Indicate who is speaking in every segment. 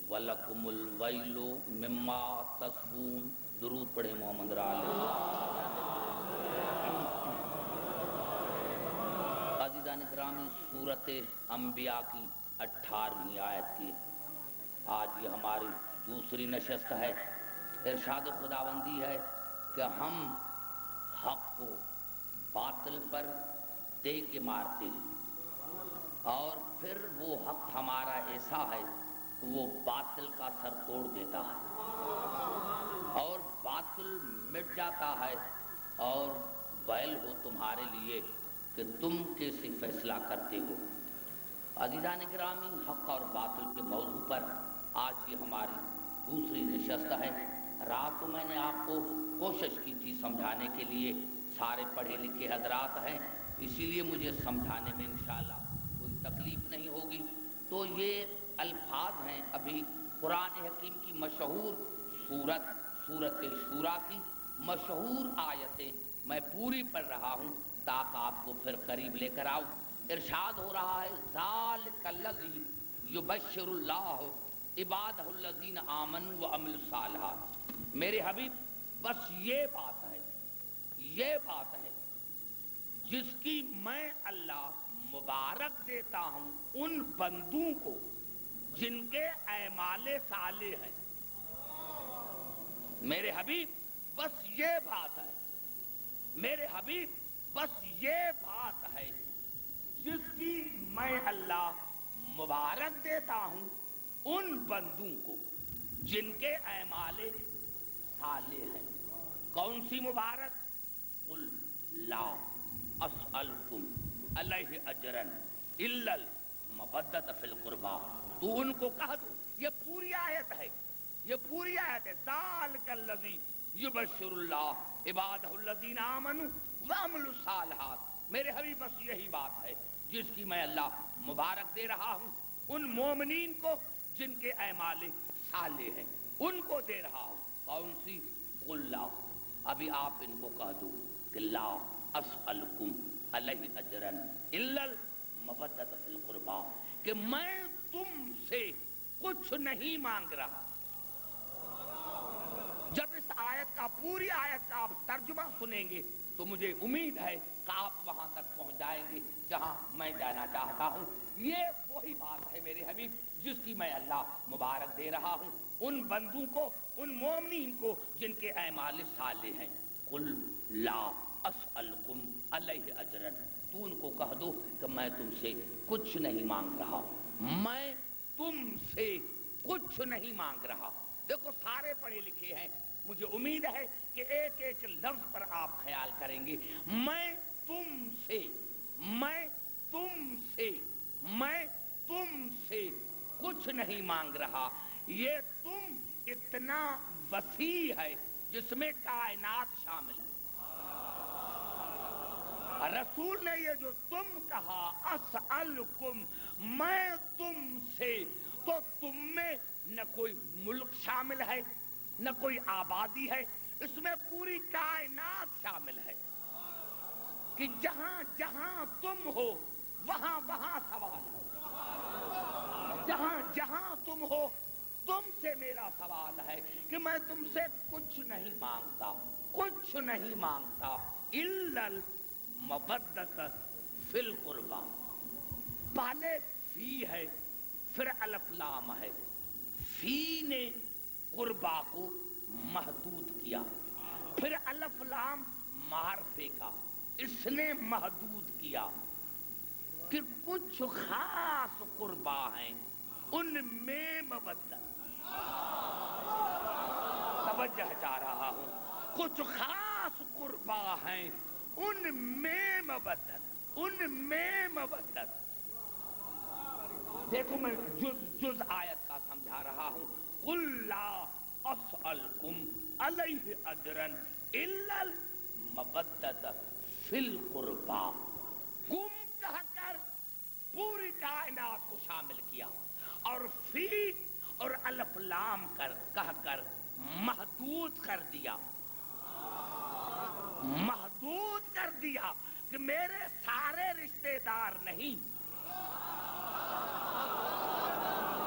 Speaker 1: وَلَكُمُ الْوَيْلُ مِمَّا تَصِفُونَ۔ درود پڑھیں محمد علیہ۔ عزیزان گرامی، سورۃ انبیاء کی 18ویں آیت کی آج یہ ہماری دوسری نشست ہے۔ ارشاد خداوندی ہے کہ ہم حق کو باطل پر دے کے مارتے ہیں اور پھر وہ حق ہمارا ایسا ہے وہ باطل کا سر توڑ دیتا ہے اور باطل مٹ جاتا ہے، اور ویل ہو تمہارے لیے کہ تم کیسے فیصلہ کرتے ہو۔ عزیزان گرامی، حق اور باطل کے موضوع پر آج یہ ہماری دوسری نشست ہے۔ رات کو میں نے آپ کو کوشش کی تھی سمجھانے کے لیے، سارے پڑھے لکھے حضرات ہیں، اسی لیے مجھے سمجھانے میں انشاءاللہ کوئی تکلیف نہیں ہوگی۔ تو یہ الفاظ ہیں ابھی قرآن حکیم کی مشہور سورۃ شورا کی مشہور آیتیں میں پوری پڑھ رہا ہوں تاکہ آپ کو پھر قریب لے کر آؤں۔ ارشاد ہو رہا ہے ذالک الذی یبشر اللہ عبادہ الذین آمنوا وعملوا الصالحات۔ میرے حبیب، بس یہ بات ہے جس کی میں اللہ مبارک دیتا ہوں ان بندوں کو جن کے اعمال صالح ہیں۔ میرے حبیب، بس یہ بات ہے، میرے حبیب، بس یہ بات ہے جس کی میں اللہ مبارک دیتا ہوں ان بندوں کو جن کے اعمال صالح ہیں۔ کون سی مبارک؟ قل لا اسألکم علیہ اجرا الا المودۃ فی القربی۔ تو ان کو کہہ دو، یہ پوری آیت ہے، ذالک الذی یبشر اللہ عبادہ الذین آمنوا وعملوا الصالحات۔ میرے حبیب، بس یہی بات ہے جس کی میں اللہ مبارک دے رہا ہوں ان مومنین کو جن کے اعمال صالح ہیں، ان کو دے رہا ہوں۔ کون سی؟ قل لا، ابھی آپ ان کو کہہ دو کہ لا اسألکم علیہ اجرا الا المودۃ فی القربی، کہ میں تم سے کچھ نہیں مانگ رہا۔ جب اس آیت کا، پوری آیت کا آپ ترجمہ سنیں گے تو مجھے امید ہے کہ آپ وہاں تک پہنچ جائیں گے جہاں میں جانا چاہتا ہوں۔ یہ وہی بات ہے میرے حبیب جس کی میں اللہ مبارک دے رہا ہوں ان بندوں کو، ان مومنین کو جن کے اعمال صالح ہیں۔ قل لا اسألکم علیہ اجرا، تو ان کو کہہ دو کہ میں تم سے کچھ نہیں مانگ رہا، میں تم سے کچھ نہیں مانگ رہا۔ دیکھو، سارے پڑھے لکھے ہیں، مجھے امید ہے کہ ایک ایک لفظ پر آپ خیال کریں گے۔ میں تم سے کچھ نہیں مانگ رہا۔ یہ تم اتنا وسیع ہے جس میں کائنات شامل ہے۔ رسول نے یہ جو تم کہا اسألکم، میں تم سے، تو تم میں نہ کوئی ملک شامل ہے نہ کوئی آبادی ہے، اس میں پوری کائنات شامل ہے کہ جہاں جہاں تم ہو وہاں وہاں سوال ہے، جہاں جہاں تم ہو تم سے میرا سوال ہے کہ میں تم سے کچھ نہیں مانگتا الا المودۃ فی القربی۔ پہلے فی ہے، پھر الف لام ہے۔ فی نے قربا کو محدود کیا، پھر الف لام معرفے کا اس نے محدود کیا کہ کچھ خاص قربا ہیں ان میں مودت۔ توجہ چاہ رہا ہوں، کچھ خاص قربا ہیں ان میں مودت۔ دیکھو، میں جز آیت کا سمجھا رہا ہوں۔ قل لا اسألکم علیہ اجرا الا المودۃ فی القربی۔ کم کہہ کر پوری کائنات کو شامل کیا، اور فی اور الف لام کہہ کر محدود کر دیا کہ میرے سارے رشتہ دار نہیں،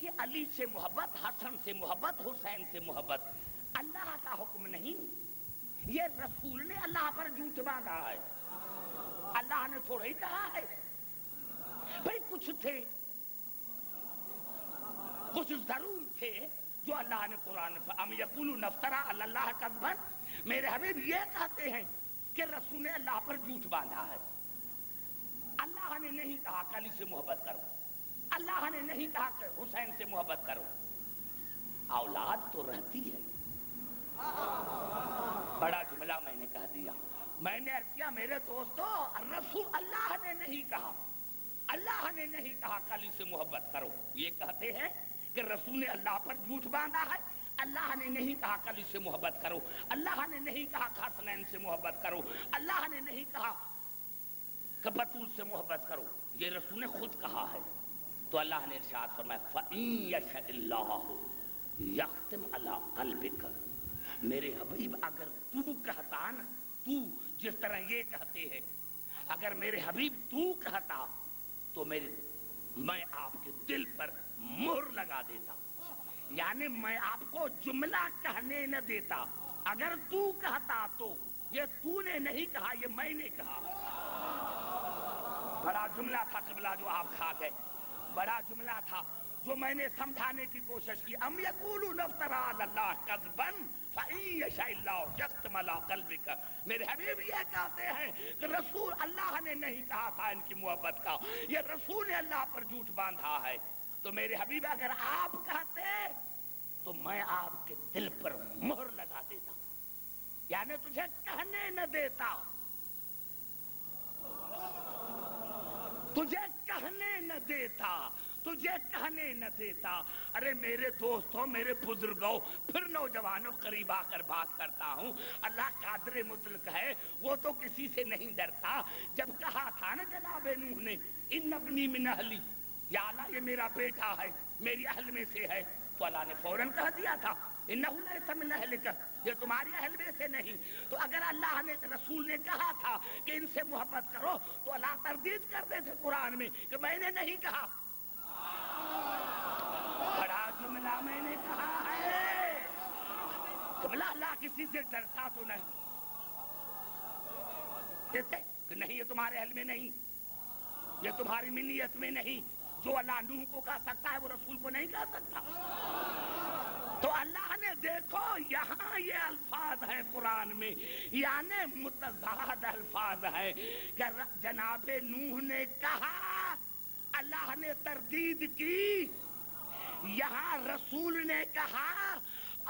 Speaker 2: کہ علی سے محبت، حسن سے محبت، حسین سے محبت اللہ کا حکم نہیں، یہ رسول نے اللہ پر جھوٹ باندھا ہے، اللہ نے تھوڑا ہی کہا ہے۔ بھئی کچھ تھے، کچھ ضرور تھے جو اللہ نے قرآن ام یقولون افترا علی اللہ کذبا، میرے حبیب یہ کہتے ہیں کہ رسول نے اللہ پر جھوٹ باندھا ہے۔ اللہ نے نہیں کہا کہ علی سے محبت کرو، اللہ نے نہیں کہا کہ حسین سے محبت کرو، اولاد تو رہتی ہے۔ بڑا جملہ میں نے کہہ دیا، میں نے عرض کیا میرے دوستو، رسول اللہ نے نہیں کہا، اللہ نے نہیں کہا کہ علی سے محبت کرو، یہ کہتے ہیں کہ رسول نے اللہ پر جھوٹ باندھا ہے، اللہ نے نہیں کہا کہ علی سے محبت کرو، اللہ نے نہیں کہا کہ حسنین سے محبت کرو، اللہ نے نہیں کہا کہ بطول سے محبت کرو، یہ رسول نے خود کہا ہے۔ تو اللہ نے ارشاد فرمایا فَإِن يَشَإِ اللَّهُ يَخْتِمْ عَلَىٰ قَلْبِكَ، میرے حبیب اگر تو کہتا نا، تو جس طرح یہ کہتے ہیں، اگر میرے حبیب تو کہتا تو میں آپ کے دل پر مہر لگا دیتا، یعنی میں آپ کو جملہ کہنے نہ دیتا، اگر تو کہتا تو، یہ تو نے نہیں کہا، یہ میں نے کہا۔ بڑا جملہ تھا قبلہ جو آپ کھا گئے، بڑا جملہ تھا جو میں نے سمجھانے کی کوشش کی۔ ام یقولون افترا علی اللہ کذبا فإن یشاء اللہ یختم علی قلبک، میرے حبیب یہ کہتے ہیں کہ رسول اللہ نے نہیں کہا تھا ان کی محبت کا، یہ رسول نے اللہ پر جھوٹ باندھا ہے۔ تو میرے حبیب اگر آپ کہتے تو میں آپ کے دل پر مہر لگا دیتا، یعنی تجھے کہنے نہ دیتا، تجھے کہنے نہ دیتا، تجھے کہنے نہ دیتا۔ ارے میرے دوستوں، میرے بزرگوں، پھر نوجوانوں، قریب آ کر بات کرتا ہوں، اللہ قادر مطلق ہے، وہ تو کسی سے نہیں ڈرتا۔ جب کہا تھا نا جناب نوح نے ان ابنی من اہلی، یا اللہ یہ میرا بیٹا ہے، میری اہل میں سے ہے، تو اللہ نے فوراً کہہ دیا تھا انہ لیس من اہلک، یہ تمہاری اہل میں سے نہیں۔ تو اگر اللہ نے، رسول نے کہا تھا کہ ان سے محبت کرو، تو اللہ تردید کرتے تھے قرآن میں کہ میں نے نہیں کہا۔ بڑا جملہ میں نے کہا ہے، جملہ اللہ کسی سے ڈرتا تو نہیں کہتے کہ نہیں یہ تمہارے اہل میں نہیں، یہ تمہاری منیت میں نہیں۔ جو اللہ نوح کو کہہ سکتا ہے وہ رسول کو نہیں کہہ سکتا۔ تو اللہ نے دیکھو یہاں یہ الفاظ ہیں قرآن میں، یعنی متضاد الفاظ ہیں کہ جناب نوح نے کہا، اللہ نے تردید کی، یہاں رسول نے کہا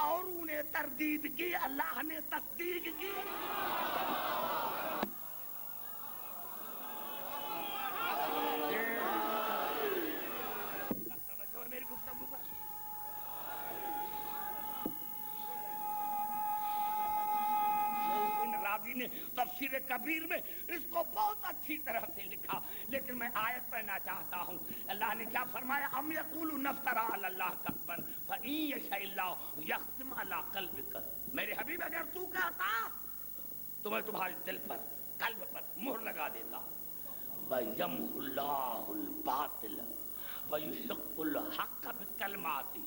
Speaker 2: اور انہیں تردید کی، اللہ نے تصدیق کی۔ میری گفتگو پر راضی نے تفسیر کبیر میں اس کو بہت اچھی طرح سے لکھا، لیکن میں آیت پڑھنا چاہتا ہوں۔ اللہ نے کیا فرمایا؟ ام یقولون افترا علی اللہ کذبا فإن یشاء اللہ یختم علی قلبک، میرے حبیب اگر تو کہتا تو میں تمہارے دل پر، قلب پر مہر لگا دیتا۔ وَيَمْحُ اللَّهُ الْبَاطِلَ وَيُحِقُّ الْحَقَّ بِكَلِمَاتِهِ،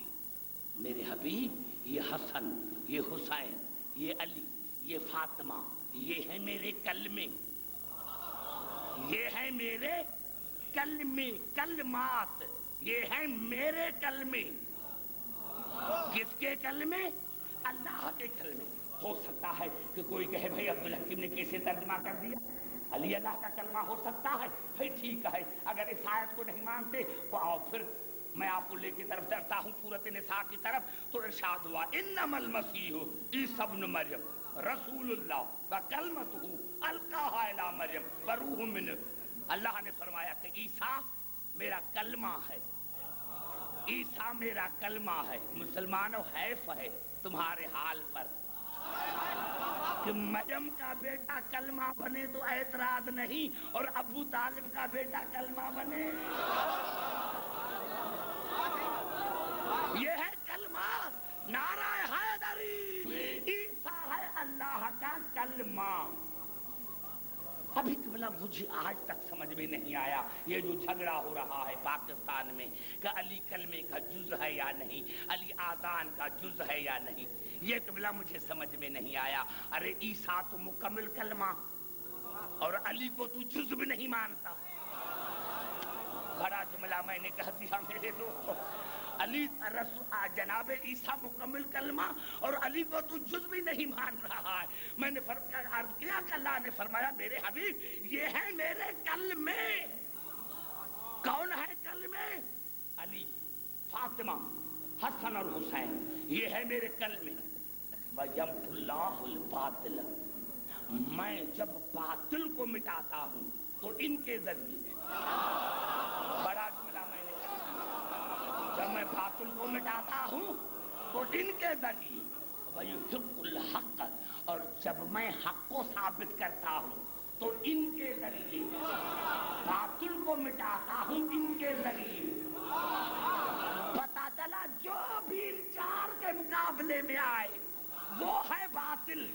Speaker 2: میرے حبیب یہ حسن، یہ حسین، یہ علی، یہ فاطمہ، یہ ہے میرے کلمے، یہ ہے میرے کلمے، کلمات، یہ ہے میرے کلمے۔ کس کے کلمے؟ اللہ کے کلمے۔ ہو سکتا ہے کہ کوئی کہے بھائی عبدالحکیم نے کیسے ترجمہ کر دیا، علی اللہ کا کلمہ ہو سکتا ہے، بھائی ٹھیک ہے، اگر اس آیت کو نہیں مانتے تو آؤ پھر میں آپ کو لے کی طرف چلتا ہوں سورۃ نساء کی طرف۔ تو ارشاد ہوا انما المسیح عیسی ابن مریم رسول اللہ وکلمتہ القاہا الی مریم وروح منہ، اللہ نے فرمایا کہ عیسیٰ میرا کلمہ ہے، عیسیٰ میرا کلمہ ہے۔ مسلمانوں حیف ہے تمہارے حال پر کہ مریم کا بیٹا کلمہ بنے تو اعتراض نہیں، اور ابو طالب کا بیٹا کلمہ بنے، یہ ہے کلمہ، نعرہ حیدری، عیسیٰ ہے اللہ کا کلمہ۔ ابھی قبلہ مجھے آج تک سمجھ میں نہیں آیا یہ جو جھگڑا ہو رہا ہے پاکستان میں کہ علی کلمے کا جز ہے یا نہیں، علی آذان کا جز ہے یا نہیں، یہ قبلہ مجھے سمجھ میں نہیں آیا. ارے عیسیٰ تو مکمل کلمہ اور علی کو تو جز بھی نہیں مانتا. بڑا جملہ میں نے کہہ دیا میرے دوستو. علی جناب عیسیٰ مکمل کلمہ اور علی کو تو جز بھی نہیں مان رہا ہے. میں نے عرض کیا کہ اللہ نے فرمایا میرے حبیب یہ ہے میرے کلمے. کون ہے کلمے؟ علی، فاطمہ، حسن اور حسین، یہ ہے میرے کلمے. وَيَمْحُ اللَّهُ الْبَاطِلَ، میں جب باطل کو مٹاتا ہوں تو ان کے ذریعے. بڑا جملہ میں نے کہا، جب میں باطل کو مٹاتا ہوں تو ان کے ذریعے. وَيُحِقُّ الْحَقَّ، اور جب میں حق کو ثابت کرتا ہوں تو ان کے ذریعے. باطل کو مٹاتا ہوں ان کے ذریعے. پتا چلا جو بھی ان چار کے مقابلے میں آئے وہ ہے باطل.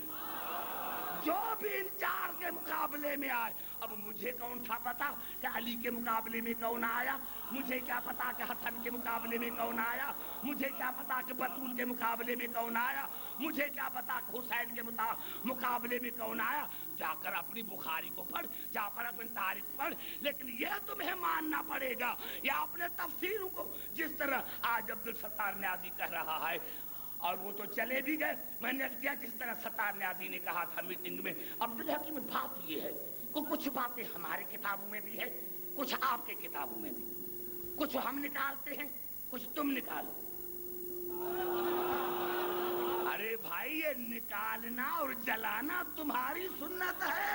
Speaker 2: جو بھی ان چار کے مقابلے میں آئے. اب مجھے کون تھا پتا کہ علی کے مقابلے میں کون آیا؟ مجھے کیا پتا کہ حسن کے مقابلے میں کون آیا؟ مجھے کیا پتا کہ بطول کے مقابلے میں کون آیا؟ مجھے کیا پتا کہ حسین کے مقابلے میں کون آیا؟ جا کر اپنی بخاری کو پڑھ، جا کر اپنی تاریخ پڑھ. لیکن یہ تمہیں ماننا پڑے گا یا اپنے تفسیروں کو، جس طرح آج عبدالستار نیازی کہہ رہا ہے اور وہ تو چلے بھی گئے. میں نے کیا جس طرح ستار نیازی نے کہا تھا میٹنگ میں. عبدالحکیم بات یہ ہے کہ کچھ باتیں ہمارے کتابوں میں بھی ہے، کچھ آپ کے کتابوں میں بھی. کچھ ہم نکالتے ہیں، کچھ تم نکالو. ارے بھائی یہ نکالنا اور جلانا تمہاری سنت ہے.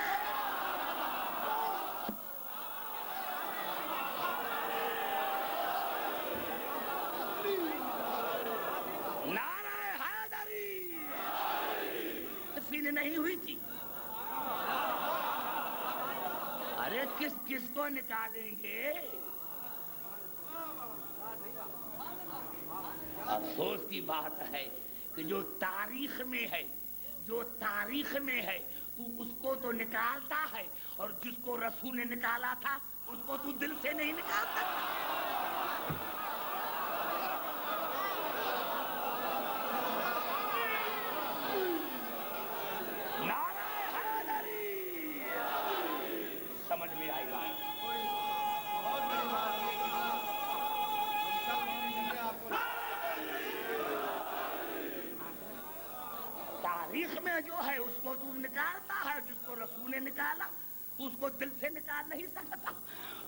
Speaker 2: نعرہ حیدری نہیں ہوئی تھی. ارے کس کس کو نکالیں گے؟ افسوس کی بات ہے کہ جو تاریخ میں ہے، جو تاریخ میں ہے تو اس کو تو نکالتا ہے، اور جس کو رسول نے نکالا تھا اس کو تو دل سے نہیں نکالتا. سمجھ میں آئی بات؟ تاریخ میں جو ہے اس کو تو نکالتا ہے، جس کو رسول نے نکالا تو اس کو دل سے نکال نہیں سکتا.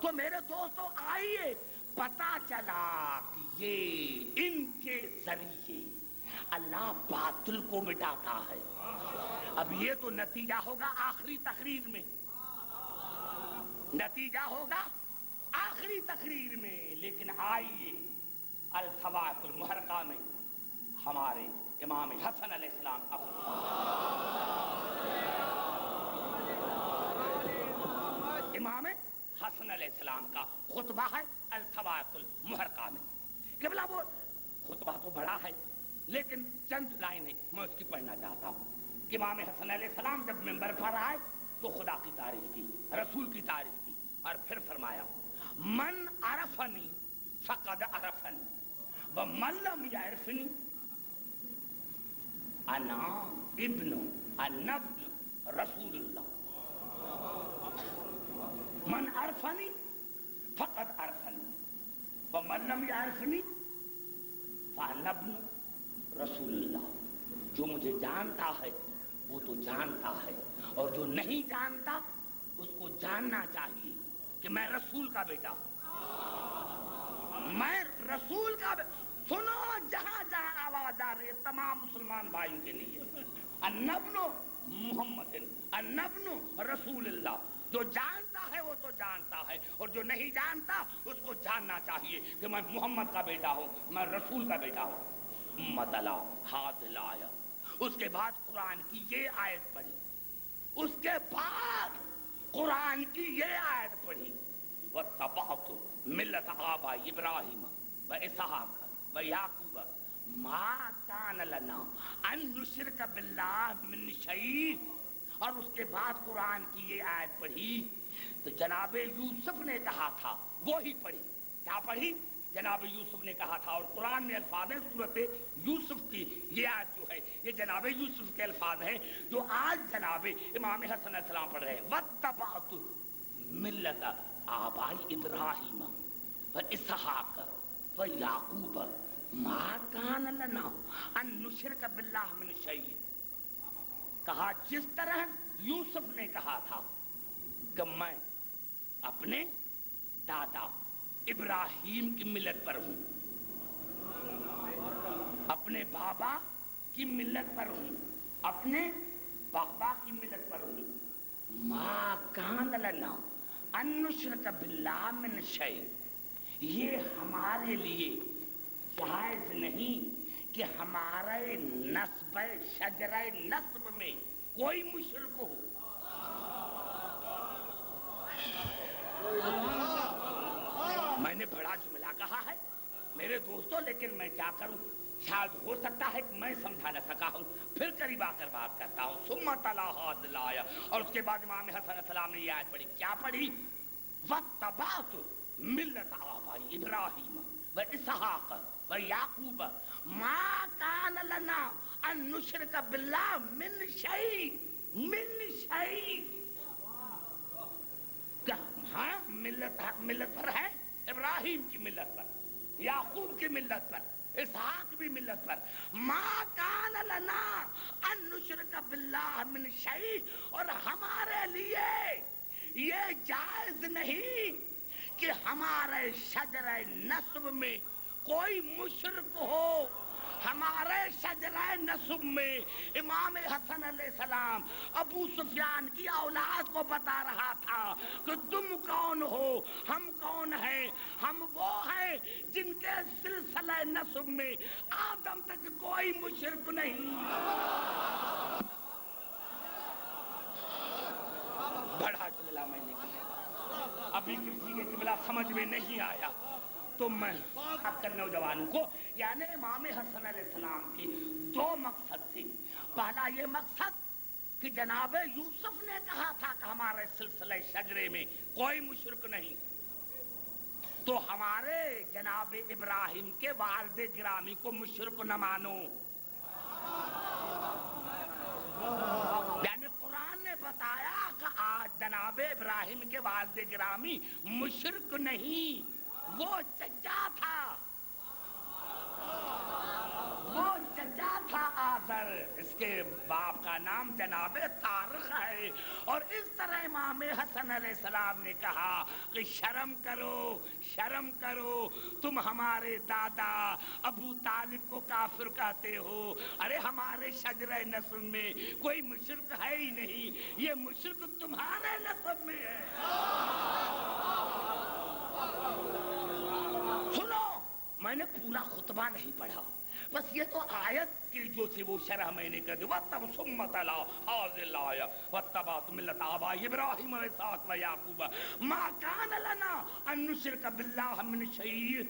Speaker 2: تو میرے دوستو آئیے، پتا چلا کہ یہ ان کے ذریعے اللہ باطل کو مٹاتا ہے. اب یہ تو نتیجہ ہوگا آخری تقریر میں، نتیجہ ہوگا آخری تقریر میں. لیکن آئیے الصواعق المحرقہ میں ہمارے امام حسن علیہ السلام امام حسن علیہ السلام کا خطبہ ہے الصواعق المحرقہ میں. قبلہ وہ خطبہ تو بڑا ہے لیکن چند لائنیں میں اس کی پڑھنا چاہتا ہوں. کہ امام حسن علیہ السلام جب منبر پر آئے تو خدا کی تعریف کی، رسول کی تعریف کی، اور پھر فرمایا من عرفنی فقد عرفنی ومن لم یعرفنی انا ابن النبی رسول اللہ. من عرفنی فقد عرفنی ومن لم یعرفنی فانا ابن رسول اللہ. جو مجھے جانتا ہے وہ تو جانتا ہے، اور جو نہیں جانتا اس کو جاننا چاہیے کہ میں رسول کا بیٹا ہوں. میں رسول کا سنو، جہاں جہاں آواز آ رہی ہے تمام مسلمان بھائیوں کے لیے، النبن محمد النبن رسول اللہ. جو جانتا ہے وہ تو جانتا ہے، اور جو نہیں جانتا اس کو جاننا چاہیے کہ میں محمد کا بیٹا ہوں، میں رسول کا بیٹا ہوں. مطلع حاضل آیا. اس کے بعد قرآن کی یہ آیت پڑھی، اس کے بعد قرآن کی یہ آیت پڑھی وَاتَّبَعْتُ مِلَّةَ آبَاءِ إِبْرَاهِيمَ وَإِسْحَاقَ وَيَعْقُوبَ مَا كَانَ لَنَا أَن نُشْرِكَ بِاللَّهِ مِن شَيْءٍ. اور اس کے بعد قرآن کی یہ آیت پڑھی تو جناب یوسف نے کہا تھا وہی پڑھی. کیا پڑھی؟ جناب یوسف نے کہا تھا. اور قرآن میں الفاظ ہیں صورت یوسف کی. یہ آیت جو ہے یہ جناب یوسف کے الفاظ ہیں جو آج جناب امام حسن علیہ السلام پڑھ رہے ہیں. وَاتَّبَعْتُ مِلَّةَ آبَاءِ إِبْرَاهِيمَ وَإِسْحَاقَ وَيَعْقُوبَ مَا كَانَ لَنَا أَن نُشْرِكَ بِاللَّهِ مِن شَيْءٍ. کہا جس طرح یوسف نے کہا تھا کہ میں اپنے دادا ابراہیم کی ملت پر ہوں, اپنے بابا کی ملت پر ہوں, اپنے بابا کی ملت پر ہوں. ما کان لنا ان نشرک باللہ من شیء. یہ ہمارے لیے جائز نہیں کہ ہمارے نسب شجرہ نسب میں کوئی مشرک ہو. میں نے بڑا جملہ کہا ہے میرے دوستوں, لیکن میں کیا کروں, شاید ہو سکتا ہے کہ میں سمجھا نہ سکا ہوں. پھر قریب آ کر بات کرتا ہوں. ثم تلا هذه الآیہ. اور اس کے بعد امام حسن علیہ السلام نے یہ آیت پڑھی. کیا پڑھی؟ واتبعت ملت آبائی ابراہیم واسحاق ویعقوب ما کان لنا ان نشرک باللہ من شیء. من شیء. ہاں ملت پر ہے, ابراہیم کی ملت پر, یعقوب کی ملت پر, اسحاق بھی ملت پر. ما کان لنا ان نشرک باللہ من شیء. اور ہمارے لیے یہ جائز نہیں کہ ہمارے شجرہ نسب میں کوئی مشرک ہو. ہمارے شجرہ نسب میں امام حسن علیہ السلام ابو سفیان کی اولاد کو بتا رہا تھا کہ تم کون ہو, ہم کون ہیں. ہم وہ ہیں جن کے سلسلہ نسب میں آدم تک کوئی مشرک نہیں. بڑا جملہ میں نے کہا, ابھی کسی کے جملہ سمجھ میں نہیں آیا تو میں آپ کے نوجوانوں کو, یعنی امام حسن علیہ السلام کی دو مقصد تھے. پہلا یہ مقصد کہ جناب یوسف نے کہا تھا کہ ہمارے سلسلہ شجرے میں کوئی مشرک نہیں, تو ہمارے جناب ابراہیم کے والد گرامی کو مشرک نہ مانو. یعنی قرآن نے بتایا کہ آج جناب ابراہیم کے والد گرامی مشرک نہیں, وہ چچا تھا, وہ چچا تھا آذر. اس کے باپ کا نام جناب طارق ہے. اور اس طرح امام حسن علیہ السلام نے کہا کہ شرم کرو, شرم کرو, تم ہمارے دادا ابو طالب کو کافر کہتے ہو. ارے ہمارے شجرہ نسب میں کوئی مشرک ہے ہی نہیں, یہ مشرک تمہارے نسب میں ہے. سنو, میں نے پورا خطبہ نہیں پڑھا, بس یہ تو آیت کی جو تھی وہ شرح میں نے کر دی. وَاتَّبَعْتُ ثُمَّ تَلَا هَٰذِهِ الْآیَةَ وَاتَّبَعْتُ مِلَّةَ آبَائِ إِبْرَاهِیمَ وإسحاق وَیعْقُوبَ مَا كَانَ لَنَا أَن نُشْرِکَ بِاللَّهِ مِن شَیءٍ.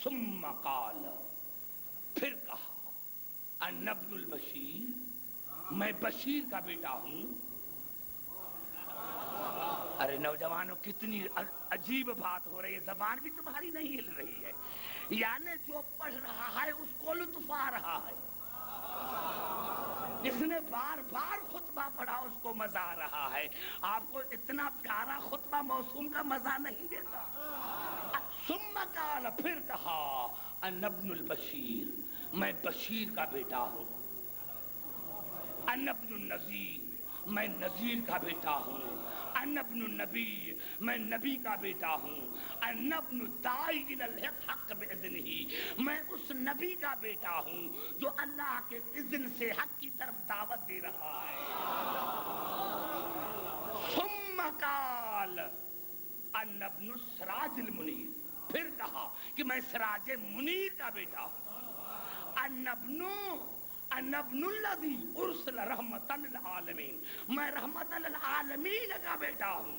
Speaker 2: ثُمَّ قَالَ, پھر کہا أَنَا ابْنُ الْبَشِیر, میں بشیر کا بیٹا ہوں. ارے نوجوانوں, کتنی عجیب بات ہو رہی ہے, زبان بھی تمہاری نہیں ہل رہی ہے. یعنی جو پڑھ رہا ہے اس کو لطف آ رہا ہے, جس نے بار بار خطبہ پڑھا اس کو مزہ آ رہا ہے. آپ کو اتنا پیارا خطبہ موسوم کا مزہ نہیں دیتا. ثم قال, پھر کہا أنا ابن البشیر, میں بشیر کا بیٹا ہوں. أنا ابن النذیر, میں نذیر کا بیٹا ہوں. أنا ابن النبی, میں نبی کا بیٹا ہوں. أنا ابن الداعی إلی الحق بإذنہ, میں اس نبی کا بیٹا ہوں جو اللہ کے اذن سے حق کی طرف دعوت دے رہا ہے. ثم قال أنا ابن السراج المنیر, پھر کہا کہ میں سراج منیر کا بیٹا ہوں. أنا ابن الذی ارسل رحمۃ للعالمین, میں رحمت للعالمین کا بیٹا ہوں.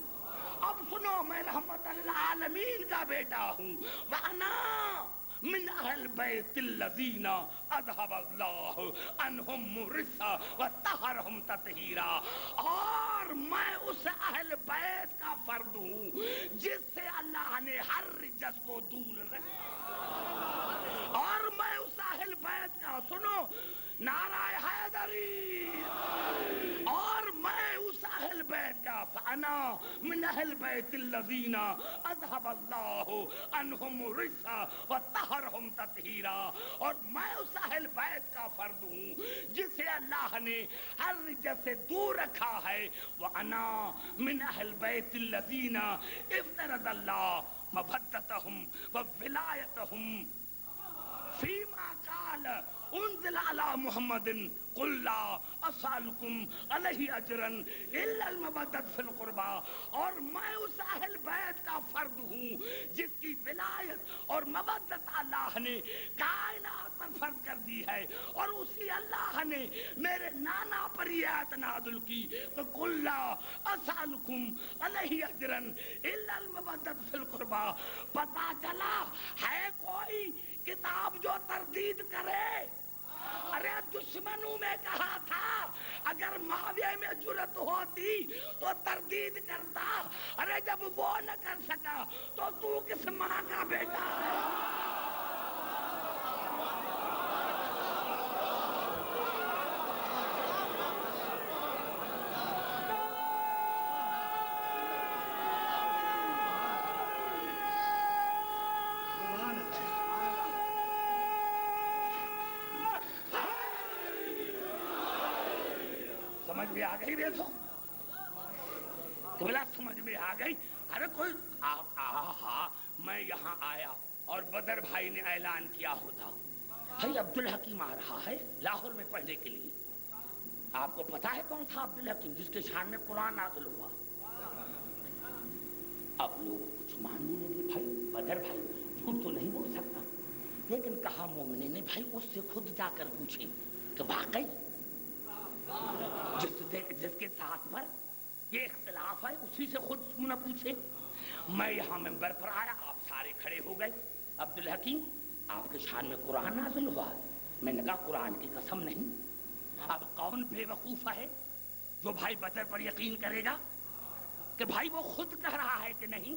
Speaker 2: اب سنو, میں رحمت للعالمین کا بیٹا ہوں. وَأَنَا, من اہل بیت الذین اذهب اللہ عنہم الرجس وطہرہم تطہیرا، اور میں اس اہل بیت کا فرد ہوں جس سے اللہ نے ہر رجس کو دور رکھا، اور میں اس اہل بیت کا، سنو نعرہ حیدری، اور میں اس اہل بیت کا، فانا من اہل بیت الذین اذهب اللہ عنہم الرجس وطہرہم تطہیرا، اور میں اس اہل بیت کا فرد ہوں جسے اللہ نے ہر رجس سے دور رکھا ہے، وانا من اہل بیت الذین افترض اللہ مودتہم وولایتہم فیما قال انزل علی محمد قل لا اسالکم علیہ اجرا الا المودۃ فی القربى، اور میں اس اہل بیت کا فرد ہوں جس کی ولایت اور مودت اللہ نے کائنات پر فرض کر دی ہے، اور اسی اللہ نے میرے نانا پر یہ آیت نازل کی کہ قل لا اسالکم علیہ اجرا الا المودۃ فی القربى۔ پتہ چلا ہے کوئی کتاب جو تردید کرے؟ ارے دشمنوں میں کہا تھا اگر معاویہ میں جرأت ہوتی تو تردید کرتا، ارے جب وہ نہ کر سکا تو تو کس ماں کا بیٹا ہے؟ سمجھ میں آ گئی دیکھو قبلہ، سمجھ میں آ گئی؟ ارے کوئی میں یہاں آیا اور بدر بھائی نے اعلان کیا ہوتا بھائی عبدالحکیم آ رہا ہے لاہور میں پڑھنے کے لیے، آپ کو پتا ہے کون تھا عبدالحکیم جس کے شان میں قرآن نازل ہوا؟ اب لوگ کچھ ماننے لگے بھائی بدر بھائی جھوٹ تو نہیں بول سکتا، لیکن کہا مومنین نے بھائی اس سے خود جا کر پوچھیں کہ واقعی جس کے ساتھ پر یہ اختلاف ہے اسی سے خود کیوں نہ پوچھے۔ میں یہاں ممبر پر آیا، آپ سارے کھڑے ہو گئے، عبدالحکیم آپ کے شان میں قرآن نازل ہوا، میں نے کہا قرآن کی قسم نہیں۔ اب کون بے وقوف ہے جو بھائی بدر پر یقین کرے گا کہ بھائی وہ خود کہہ رہا ہے کہ نہیں؟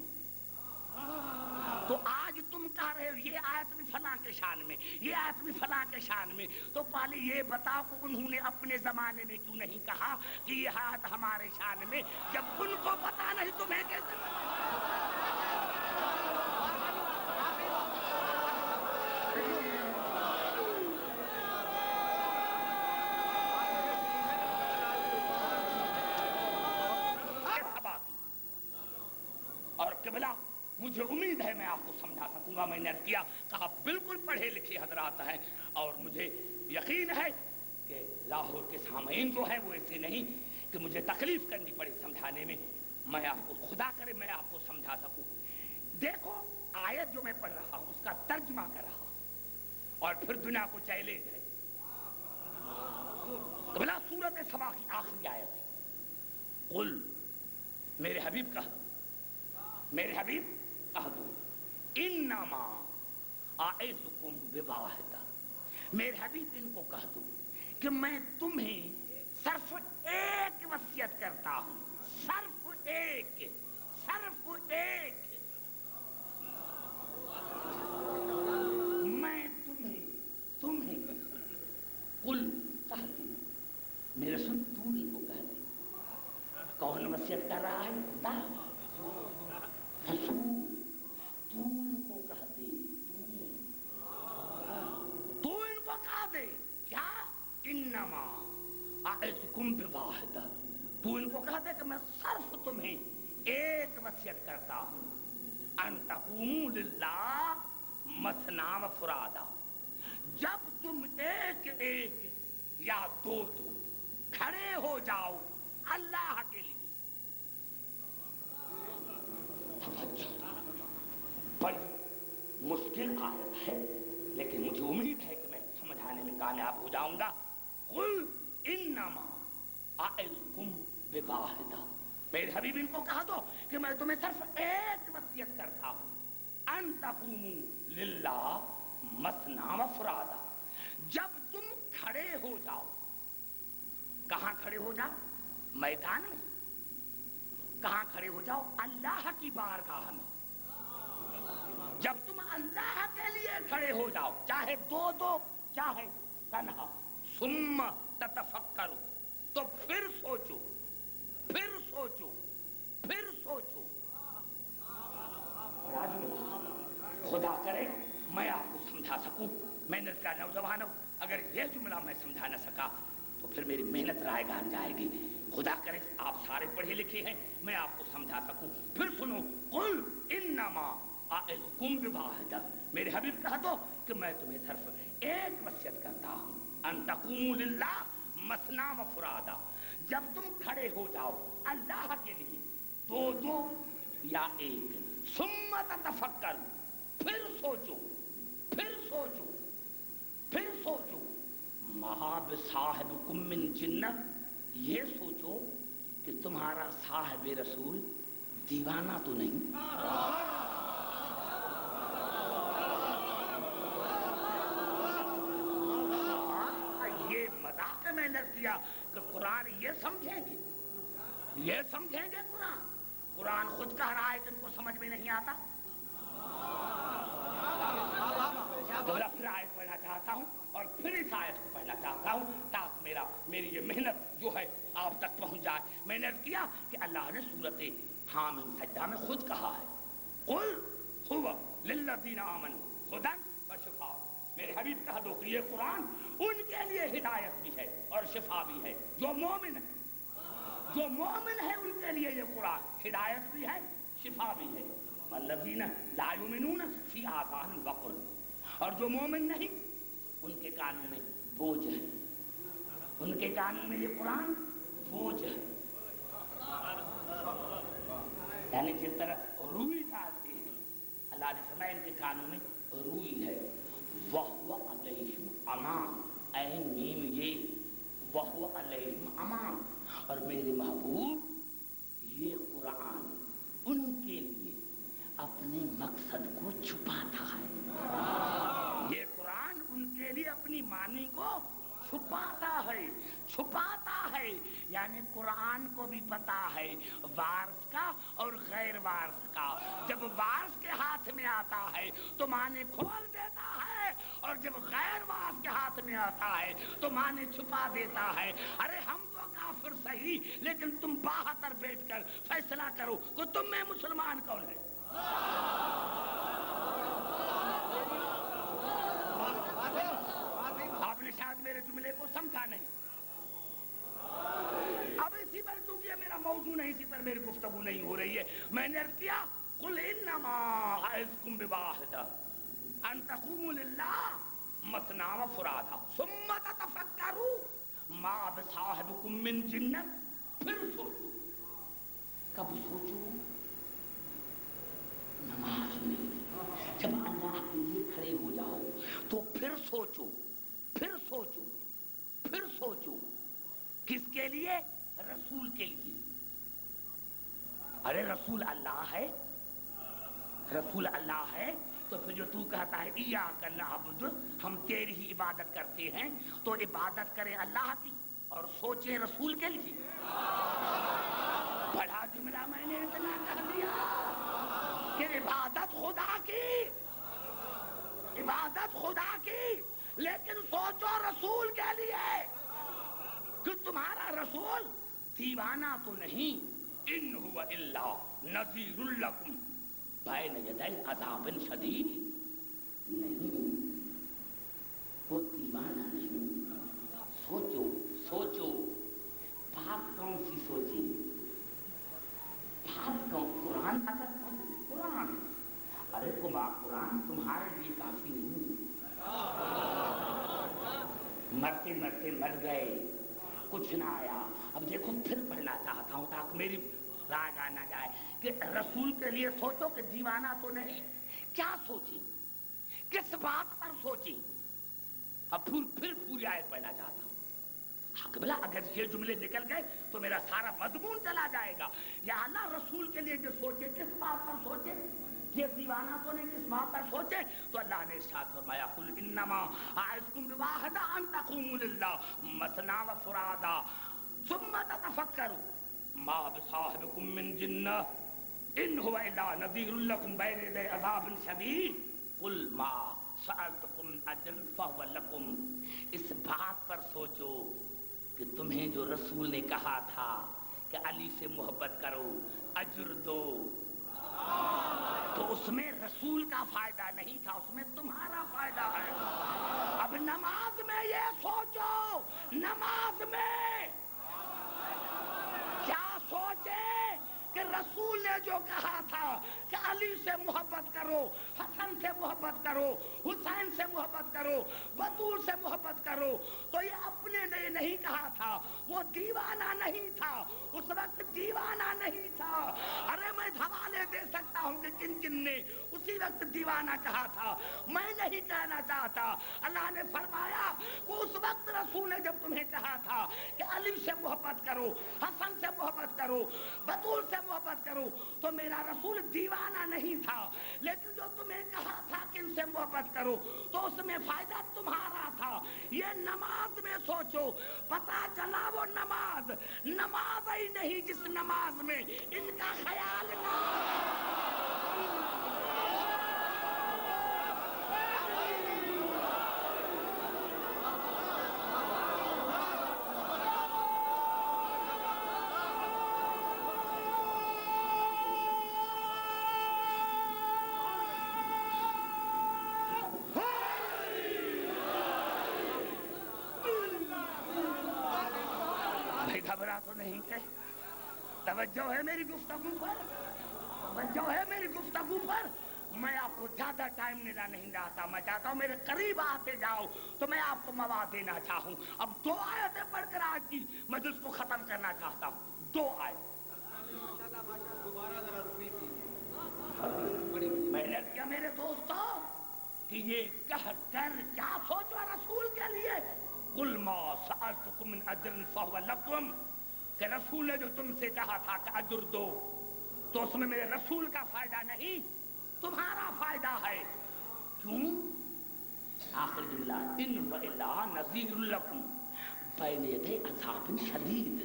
Speaker 2: تو آج تم کہہ رہے ہو یہ آیت بھی فلاں کے شان میں، یہ آیت بھی فلاں کے شان میں، تو پہلے یہ بتاؤ کہ انہوں نے اپنے زمانے میں کیوں نہیں کہا کہ یہ آیت ہمارے شان میں، جب ان کو پتا نہیں تمہیں کیسے اور قبلہ مجھے امید ہے میں آپ کو سمجھا سکوں گا۔ میں نے عرض کیا کہا بالکل پڑھے لکھے حضرات ہیں، اور مجھے یقین ہے کہ لاہور کے سامعین جو ہیں وہ ایسے نہیں کہ مجھے تکلیف کرنی پڑے سمجھانے میں، میں آپ کو خدا کرے میں آپ کو سمجھا سکوں۔ دیکھو آیت جو میں پڑھ رہا ہوں اس کا ترجمہ کر رہا ہوں اور پھر دنیا کو چیلنج ہے۔ قبلہ سورۃ سبا کی آخری آیت ہے، قل میرے حبیب کہہ دو، میرے حبیب کہہ دو انما اعظکم بواحدہ، میرے حبیب ان کو کہہ دو کہ میں تمہیں صرف ایک وصیت کرتا ہوں، صرف ایک، صرف ایک، میں تمہیں قل کہہ دوں، میرے سن تو ان کو کہہ دے۔ کون وصیت کر رہا ہے؟ خدا، رسول، تو ان کو کہہ دے، تو ان کو کہہ دے کیا؟ انما اعظکم بواحدہ، تو ان کو کہہ دے کہ میں صرف تمہیں ایک وصیت کرتا ہوں، ان تقوموا للہ مثنی و فرادا، جب تم ایک ایک یا دو دو کھڑے ہو جاؤ اللہ کے لیے۔ بڑی مشکل آیت ہے لیکن مجھے امید ہے کہ میں سمجھانے میں کامیاب ہو جاؤں گا۔ قل انما اعظکم بواحدہ، میرے حبیب ان کو کہا دو کہ میں تمہیں صرف ایک وصیت کرتا ہوں، ان تقوموا للہ مسنا و فرادا، جب تم کھڑے ہو جاؤ، کہاں کھڑے ہو جاؤ؟ میدان میں. کہاں کھڑے ہو جاؤ؟ اللہ کی بارگاہ میں. جب تم اللہ کے لیے کھڑے ہو جاؤ، چاہے دو دو چاہے تنہا، ثم تتفکرو، تو پھر سوچو، پھر سوچو، پھر سوچو. خدا کرے میں آپ کو سمجھا سکوں. محنت کا نوجوان ہوں، اگر یہ جملہ میں سمجھا نہ سکا تو پھر میری محنت رائے گان جائے گی. خدا کرے آپ سارے پڑھے لکھے ہیں، میں آپ کو سمجھا سکوں. پھر سنو، قل انما اعظکم بواحدہ، میرے حبیب کہہ دو کہ میں تمہیں صرف ایک وصیت کرتا ہوں، ان تقوموا للہ مثنا و فرادا، جب تم کھڑے ہو جاؤ اللہ کے لیے دو دو یا ایک، ثم تتفکروا، پھر سوچو، پھر سوچو، پھر سوچو، ما بصاحبکم من جنہ، یہ سوچو کہ تمہارا صاحب رسول دیوانہ تو نہیں. یہ مذاق میں نے کیا کہ قرآن یہ سمجھیں گے، یہ سمجھیں گے قرآن. قرآن خود کہہ رہا ہے کہ ان کو سمجھ میں نہیں آتا. دوبارہ پھر آیت پڑھنا چاہتا ہوں اور پھر اس آیت کو پڑھنا چاہتا ہوں تاکہ میری یہ محنت جو ہے آپ تک پہنچ جائے. میں نے کیا کہ اللہ نے سورت حامیم سجدہ میں خود کہا ہے، قل هو للذین آمنوا ھدی و شفاء. میرے حبیب کہہ دو کہ یہ قرآن ان کے لیے ہدایت بھی ہے اور شفا بھی ہے جو مومن ہے. جو مومن ہے ان کے لیے یہ قرآن ہدایت بھی ہے، شفا بھی ہے. والذین لا یؤمنون فی آذانہم وقر، اور جو مومن نہیں ان کے کانوں میں بوجھ ہے، ان کے کانوں میں یہ قرآن بوجھ ہے. یعنی جس طرح روئی ڈالتے ہیں، اللہ نے فرمایا ان کے کانوں میں روئی ہے. وَهُوَ عَلَيْهِمْ امان، عین میم یہ وَهُوَ عَلَيْهِمْ امان. اور میرے محبوب یہ قرآن ان کے لیے اپنے مقصد کو چھپاتا ہے. یہ قرآن ان کے لیے اپنی معنی کو چھپاتا ہے، چھپاتا ہے. یعنی قرآن کو بھی پتا ہے وارث کا اور غیر وارث کا. جب وارث کے ہاتھ میں آتا ہے تو معنی کھول دیتا ہے، اور جب غیر وارث کے ہاتھ میں آتا ہے تو معنی چھپا دیتا ہے. ارے ہم تو کافر صحیح، لیکن تم باہر بیٹھ کر فیصلہ کرو کہ تم میں مسلمان کون ہے. آپ نے شاید میرے جملے کو سمجھا نہیں. اب اسی پر چونکہ میرا موضوع نہیں، اسی پر میری گفتگو نہیں ہو رہی ہے، میں نے عرض کیا قل انما اعظکم بواحدہ ان تقوموا للہ مثنا و فرادا ثم تتفکروا ما بصاحبکم من جنہ. پھر سوچو. کب سوچو؟ نماز میں جب اللہ کے لیے کھڑے ہو جاؤ تو پھر سوچو، پھر سوچو، پھر سوچو. کس کے لیے؟ رسول کے لیے. ارے رسول اللہ ہے، رسول اللہ ہے تو پھر جو تو کہتا ہے ایاک نعبد، ہم تیری ہی عبادت کرتے ہیں، تو عبادت کریں اللہ کی اور سوچیں رسول کے لیے. بڑا جملہ میں نے اتنا کر دیا کہ عبادت خدا کی، عبادت خدا کی، لیکن سوچو رسول کے لیے کہ تمہارا رسول دیوانہ تو نہیں. ان هو الا نذیر لکم بین یدی عذاب شدید. نہیں، وہ دیوانہ نہیں. سوچو، سوچو. بات کون سی سوچی؟ بات کون؟ قرآن اگر قرآن، ارے قرآن تمہارے لیے کافی نہیں. مرتے مرتے مر گئے، کچھ نہ آیا. اب دیکھو پھر پڑھنا چاہتا ہوں تاکہ میری راگ آ نہ جائے کہ رسول کے لیے سوچو کہ دیوانہ تو نہیں. کیا سوچیں؟ کس بات پر سوچیں؟ اب پھر پوری آیت پڑھنا چاہتا ہوں. حق بلا اگر یہ جملے نکل گئے تو میرا سارا مضمون چلا جائے گا. یا اللہ رسول کے لیے جو سوچے کس بات پر سوچے؟ یہ دیوانہ تو نہیں کس بات پر سوچے. تو اللہ نے ارشاد فرمایا قل انما اعظکم بواحد ان تقوموا للہ مثنی و فرادا ثم تتفکروا ما بصاحبکم من جنہ ان هو الا نذیر لکم بین یدی عذاب شدید قل ما سألتکم من اجر فهو لکم. اس بات پر سوچو کہ تمہیں جو رسول نے کہا تھا کہ علی سے محبت کرو اجر دو، تو اس میں رسول کا فائدہ نہیں تھا، اس میں تمہارا فائدہ ہے. اب نماز میں یہ سوچو، نماز میں کیا سوچے کہ رسول نے جو کہا تھا کہ علی سے محبت کرو، حسن سے محبت کرو، حسین سے محبت کرو، بطول سے محبت کرو، تو یہ اپنے لیے نہیں کہا تھا، وہ دیوانہ نہیں تھا، اس وقت دیوانہ نہیں تھا. ارے میں حوالے دے سکتا ہوں کہ کن کن نے اسی وقت دیوانہ کہا تھا، میں نہیں کہنا چاہتا. اللہ نے فرمایا کہ اس وقت رسول نے جب تمہیں کہا تھا کہ علی سے محبت کرو، حسن سے محبت کرو، بطول سے محبت کرو، تو میرا رسول دیوانہ نہیں تھا. لیکن جو تمہیں کہا تھا کہ ان سے محبت کرو تو اس میں فائدہ تمہارا تھا. یہ نماز میں سوچو، پتا چلا وہ نماز ہی نہیں جس نماز میں ان کا خیال نہ. گھبرا تو نہیں کہ توجہ ہے میری گفتگو پر، توجہ ہے میری گفتگو پر. میں آپ کو زیادہ ٹائم نہیں چاہتا، میں چاہتا ہوں میرے قریب آتے جاؤ تو میں آپ کو مواد دینا چاہوں. اب 2 آیتیں پڑھ کر آج کی مجلس کو ختم کرنا چاہتا ہوں. 2 آیت میں نے کیا میرے دوستوں کہ یہ کہہ کر کیا سوچا رسول کے لیے قل ما سألتکم من اجر فهو لکم، کہ رسول نے جو تم سے کہا تھا کہ اجر دو، تو اس میں میرے رسول کا فائدہ نہیں، تمہارا فائدہ ہے. کیوں؟ آخر جملہ ان وإلا نذیر لکم بین یدی عذاب شدید،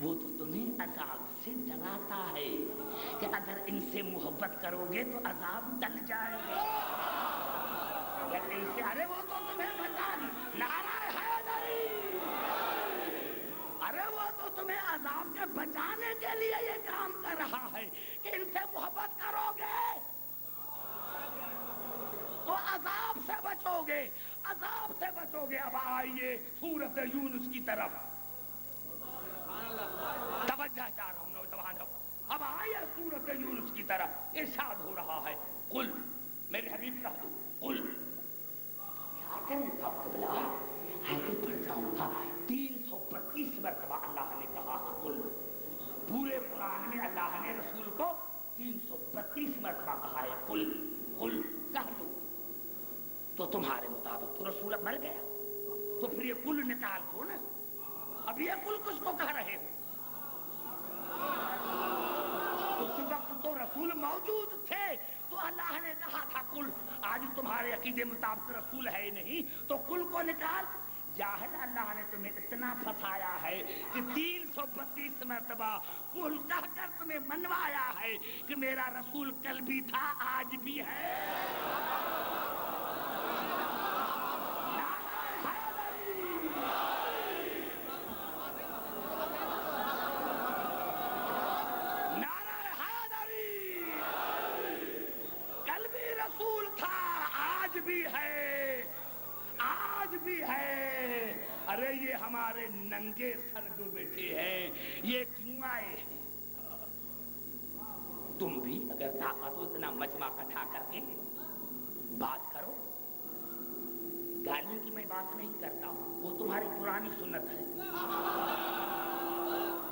Speaker 2: وہ تو تمہیں عذاب سے ڈراتا ہے کہ اگر ان سے محبت کرو گے تو عذاب ٹل جائے گا. اگر ان سے ارے وہ تو تمہیں بتا نعرہ حیدری، ارے وہ تو تمہیں عذاب سے بچانے کے لیے یہ کام کر رہا ہے کہ ان سے محبت کرو گے تو عذاب سے بچو گے، عذاب سے بچو گے. اب آئیے سورۃ یونس کی طرف، توجہ چاہ رہا ہوں نوجوانوں. اب آئیے سورۃ یونس کی طرف. ارشاد ہو رہا ہے قل، میرے حبیب کہہ دو قل. کیا کروں اب قبلہ آگے پڑھ جاؤں گا. 332 مرتبہ اللہ نے کہا قل. پورے قرآن میں اللہ نے رسول کو 332 مرتبہ کہا ہے قل قل، کہہ دو. تو تمہارے مطابق تو رسول اب مر گیا، تو پھر یہ قل نکال دو نا. اب یہ قل کس کو کہہ رہے ہو؟ اس وقت تو رسول موجود تھے تو اللہ نے کہا تھا قل. آج تمہارے عقیدے مطابق رسول ہے نہیں تو قل کو نکال. جاہل، اللہ نے تمہیں اتنا پھنسایا ہے کہ 332 مرتبہ قل کہہ کر تمہیں منوایا ہے کہ میرا رسول کل بھی تھا آج بھی ہے. ارے یہ ہمارے ننگے سر جو بیٹھے ہیں یہ کیوں آئے ہیں؟ تم بھی اگر طاقت ہو اتنا مجمع اکٹھا کر کے بات کرو. گالیوں کی میں بات نہیں کرتا، وہ تمہاری پرانی سنت ہے.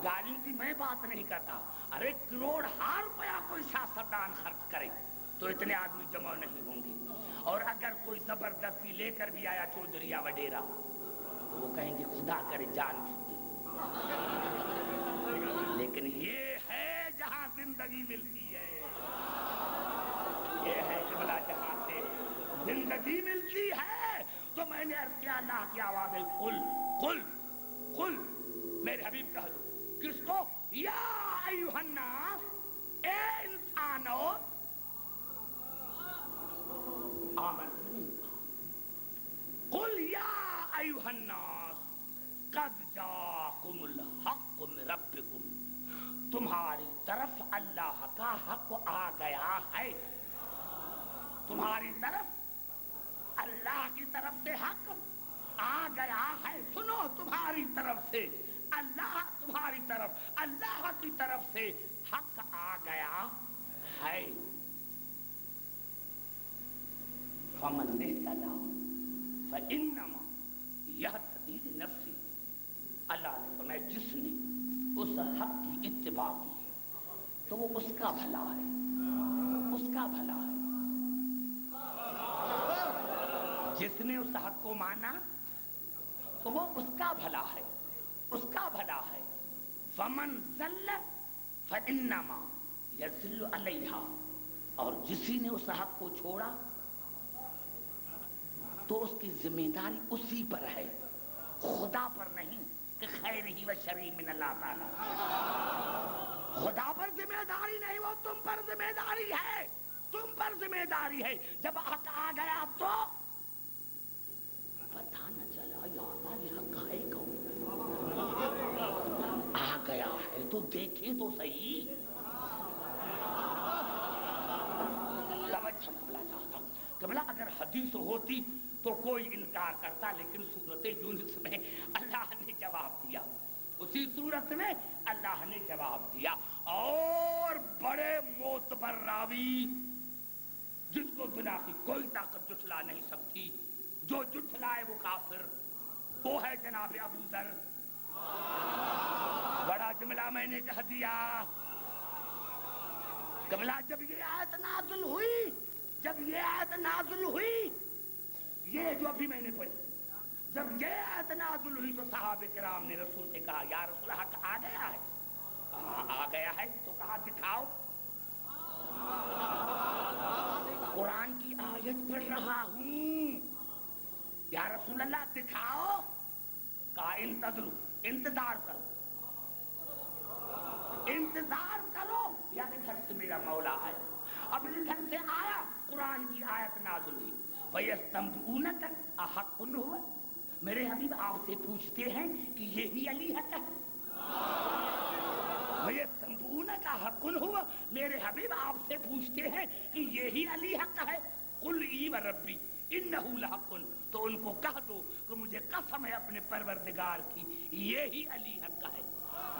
Speaker 2: گالیوں کی میں بات نہیں کرتا. ارے کروڑ ہار روپیہ کوئی سیاستدان خرچ کرے تو اتنے آدمی جمع نہیں ہوں گے، اور اگر کوئی زبردستی لے کر بھی آیا چودھریا وڈیرا تو وہ کہیں گے خدا کرے جان چھوٹے. لیکن یہ ہے جہاں زندگی ملتی ہے. یہ ہے قبلہ جہاں سے زندگی ملتی ہے تو میں نے عرض کیا اللہ کی آواز ہے قل قل قل میرے حبیب کہہ دو کس کو یا ایھا الناس اے انسانو آمنت قل یا ایھا الناس قد جاءکم الحق من ربکم تمہاری طرف اللہ کا حق آ گیا ہے تمہاری طرف اللہ کی طرف سے حق آ گیا ہے سنو تمہاری طرف سے اللہ تمہاری طرف اللہ کی طرف سے حق آ گیا ہے فمن اهتدى فإنما يهتدي لنفسه اللہ نے فرمایا جس نے اس حق کی اتباع کی تو وہ اس کا بھلا ہے اس کا بھلا ہے جس نے اس حق کو مانا تو وہ اس کا بھلا ہے اس کا بھلا ہے فمن ضل فإنما يضل علیہا اور جسی نے اس حق کو چھوڑا تو اس کی ذمہ داری اسی پر ہے خدا پر نہیں کہ خیر ہی و شر من اللہ تعالی خدا پر ذمہ داری نہیں وہ تم پر ذمہ داری ہے تم پر ذمہ داری ہے جب حق آ گیا تو پتہ نہ چلا یار یہ حق ہے کون آ گیا ہے تو دیکھیں تو صحیح توجہ قبلہ چاہتا قبلہ اگر حدیث ہوتی تو کوئی انکار کرتا لیکن سورۃ یونس میں اللہ نے جواب دیا اسی صورت میں اللہ نے جواب دیا اور بڑے معتبر راوی جس کو دنیا کی کوئی طاقت جھٹلا نہیں سکتی جو جھٹلائے وہ کافر وہ ہے جناب ابو ذر بڑا جملہ میں نے کہہ دیا قبلہ جب یہ آیت نازل ہوئی جب یہ آیت نازل ہوئی یہ جو ابھی میں نے پڑھی جب یہ آیت نازل ہوئی تو صحابہ کرام نے رسول سے کہا یا رسول حق آ گیا ہے آ گیا ہے تو کہا دکھاؤ قرآن کی آیت پڑھ رہا ہوں یا رسول اللہ دکھاؤ کہا انتظرو انتظار کرو یعنی گھر سے میرا مولا آیا اپنے گھر سے آیا قرآن کی آیت نازل ہوئی وَيَسْتَنْبِئُونَكَ أَحَقٌّ هُوَ میرے حبیب آپ سے پوچھتے ہیں کہ یہی علی حق ہے وَيَسْتَنْبِئُونَكَ أَحَقٌّ هُوَ میرے حبیب آپ سے پوچھتے ہیں کہ یہی علی حق ہے قُلْ إِي وَرَبِّي إِنَّهُ لَحَقٌّ تو ان کو کہہ دو کہ مجھے قسم ہے اپنے پروردگار کی یہی علی حق ہے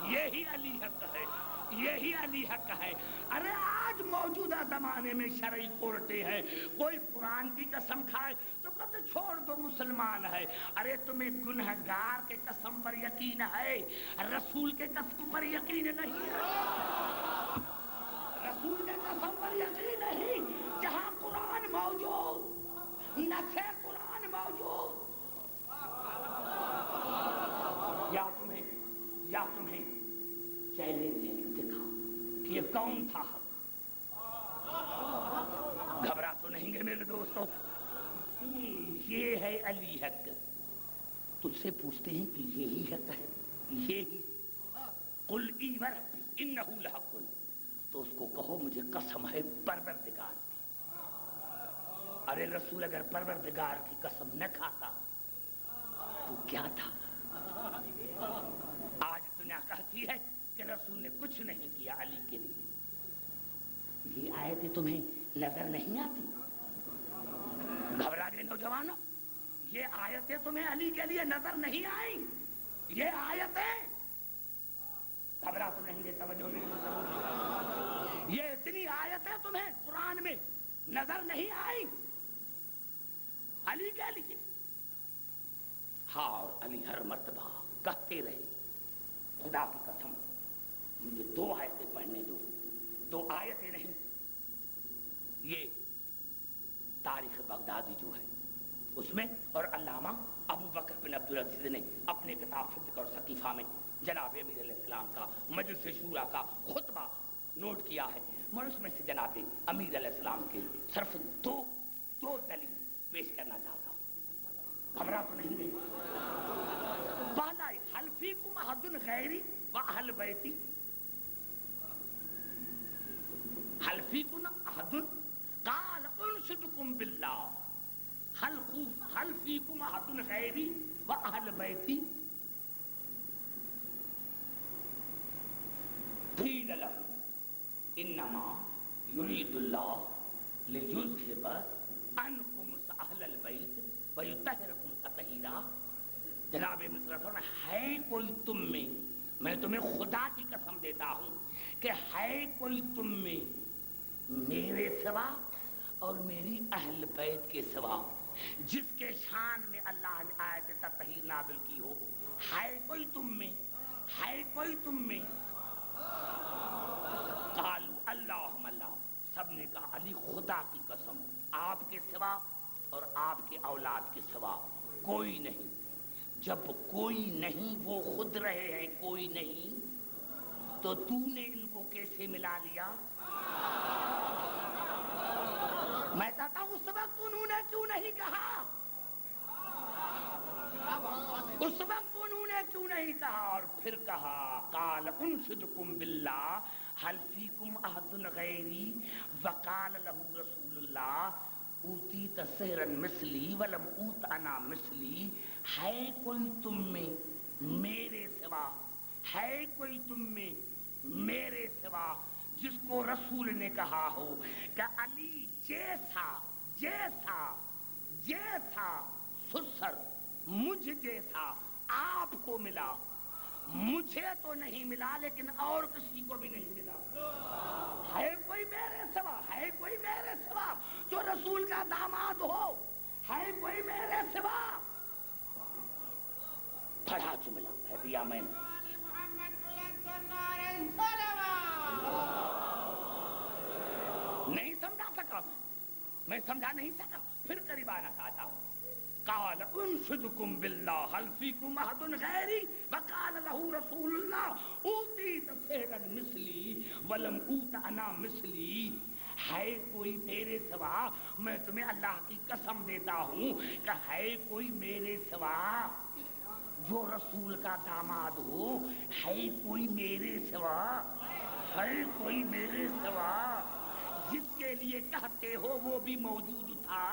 Speaker 2: یہی علی حق ہے یہی علی حق ہے ارے آج موجودہ زمانے میں شرعی کورٹیں ہیں کوئی قرآن کی قسم کھائے تو کہتے چھوڑ دو مسلمان ہے ارے تمہیں گنہگار کے قسم پر یقین ہے رسول کے قسم پر یقین نہیں ہے رسول کے قسم پر یقین نہیں جہاں قرآن موجود نص قرآن موجود یا تمہیں چیلنج دکھاؤ کہ یہ کون تھا گھبرا تو نہیں گے میرے دوستو یہ ہے علی حق تجھ سے پوچھتے ہیں کہ یہی حق ہے یہی قل ای وربی انہ لحق تو اس کو کہو مجھے قسم ہے پروردگار کی ارے رسول اگر پروردگار کی قسم نہ کھاتا تو کیا تھا آج دنیا کہتی ہے کہ رسول نے کچھ نہیں کیا علی کے لیے یہ آیتیں تمہیں نظر نہیں آتی گھبرا گئے نوجوانوں یہ آیتیں تمہیں علی کے لیے نظر نہیں آئیں یہ آیتیں گھبرا تو نہیں گے توجہ میری یہ اتنی آیتیں تمہیں قرآن میں نظر نہیں آئیں علی کے لیے ہاں اور علی ہر مرتبہ کہتے رہے خدا کی قسم مجھے 2 آیتیں پڑھنے دو 2 آیتیں نہیں یہ تاریخ بغدادی جو ہے اس میں اور علامہ ابو بکر بن عبدالعزیز نے اپنے کتاب فقہ اور ثقیفہ میں جناب امیر علیہ السلام کا مجلس شورا کا خطبہ نوٹ کیا ہے میں اس میں سے جناب امیر علیہ السلام کے صرف دو دلیل پیش کرنا چاہتا ہوں. گھبرا تو نہیں گئی؟ پہلا حل فیکم احد غیری و اہل بیتی، حل فیکم احد قال انشدکم باللہ حل فیکم احد غیری و اہل بیتی قیل له انما یرید اللہ لیذہب عنکم اہل البیت ویطہرکم تطہیرا. جناب مصر فرمایا ہے کوئی تم میں تمہیں خدا کی قسم دیتا ہوں کہ ہے کوئی تم میں میرے سوا اور میری اہل بیت کے سوا جس کے شان میں اللہ نے آیت تطہیر نازل کی ہو؟ ہے کوئی تم میں؟ ہے کوئی تم میں؟ قالوا اللہم اللہ، سب نے کہا علی خدا کی قسم آپ کے سوا اور آپ کے اولاد کے سوا کوئی نہیں. جب کوئی نہیں وہ خود رہے ہیں کوئی نہیں، تو تو نے ان کو کیسے ملا لیا؟ میں کہتا ہوں اس وقت انہوں نے کیوں نہیں کہا؟ اس وقت انہوں نے کیوں نہیں کہا؟ اور پھر کہا قال انشدکم باللہ حل فیکم احد غیری وقال له رسول اللہ اوتیت سحرا مثلی ولم اوت انا مثلی. ہے کوئی تم میں میرے سوا، ہے کوئی تم میں میرے سوا جس کو رسول نے کہا ہو کہ علی جیسا سسر مجھ جیسا آپ کو ملا، مجھے تو نہیں ملا لیکن اور کسی کو بھی نہیں ملا. ہے کوئی میرے سوا، ہے کوئی میرے سوا جو رسول کا داماد ہو؟ ہے کوئی میرے سوا؟ پڑھا جملہ ہے دیا میں نے. نہیں سمجھا سکا میں سمجھا نہیں سکا. پھر قریب آنا چاہتا ہوں. قال انشدکم باللہ حل فیکم احد غیری وقال له رسول اللہ اوتیت سحرا مثلی ولم اوت انا مثلی. ہے کوئی میرے سوا، میں تمہیں اللہ کی قسم دیتا ہوں کہ ہے کوئی میرے سوا جو رسول کا داماد ہو؟ ہے کوئی میرے سوا؟ ہے کوئی میرے سوا جس کے لیے کہتے ہو وہ بھی موجود تھا؟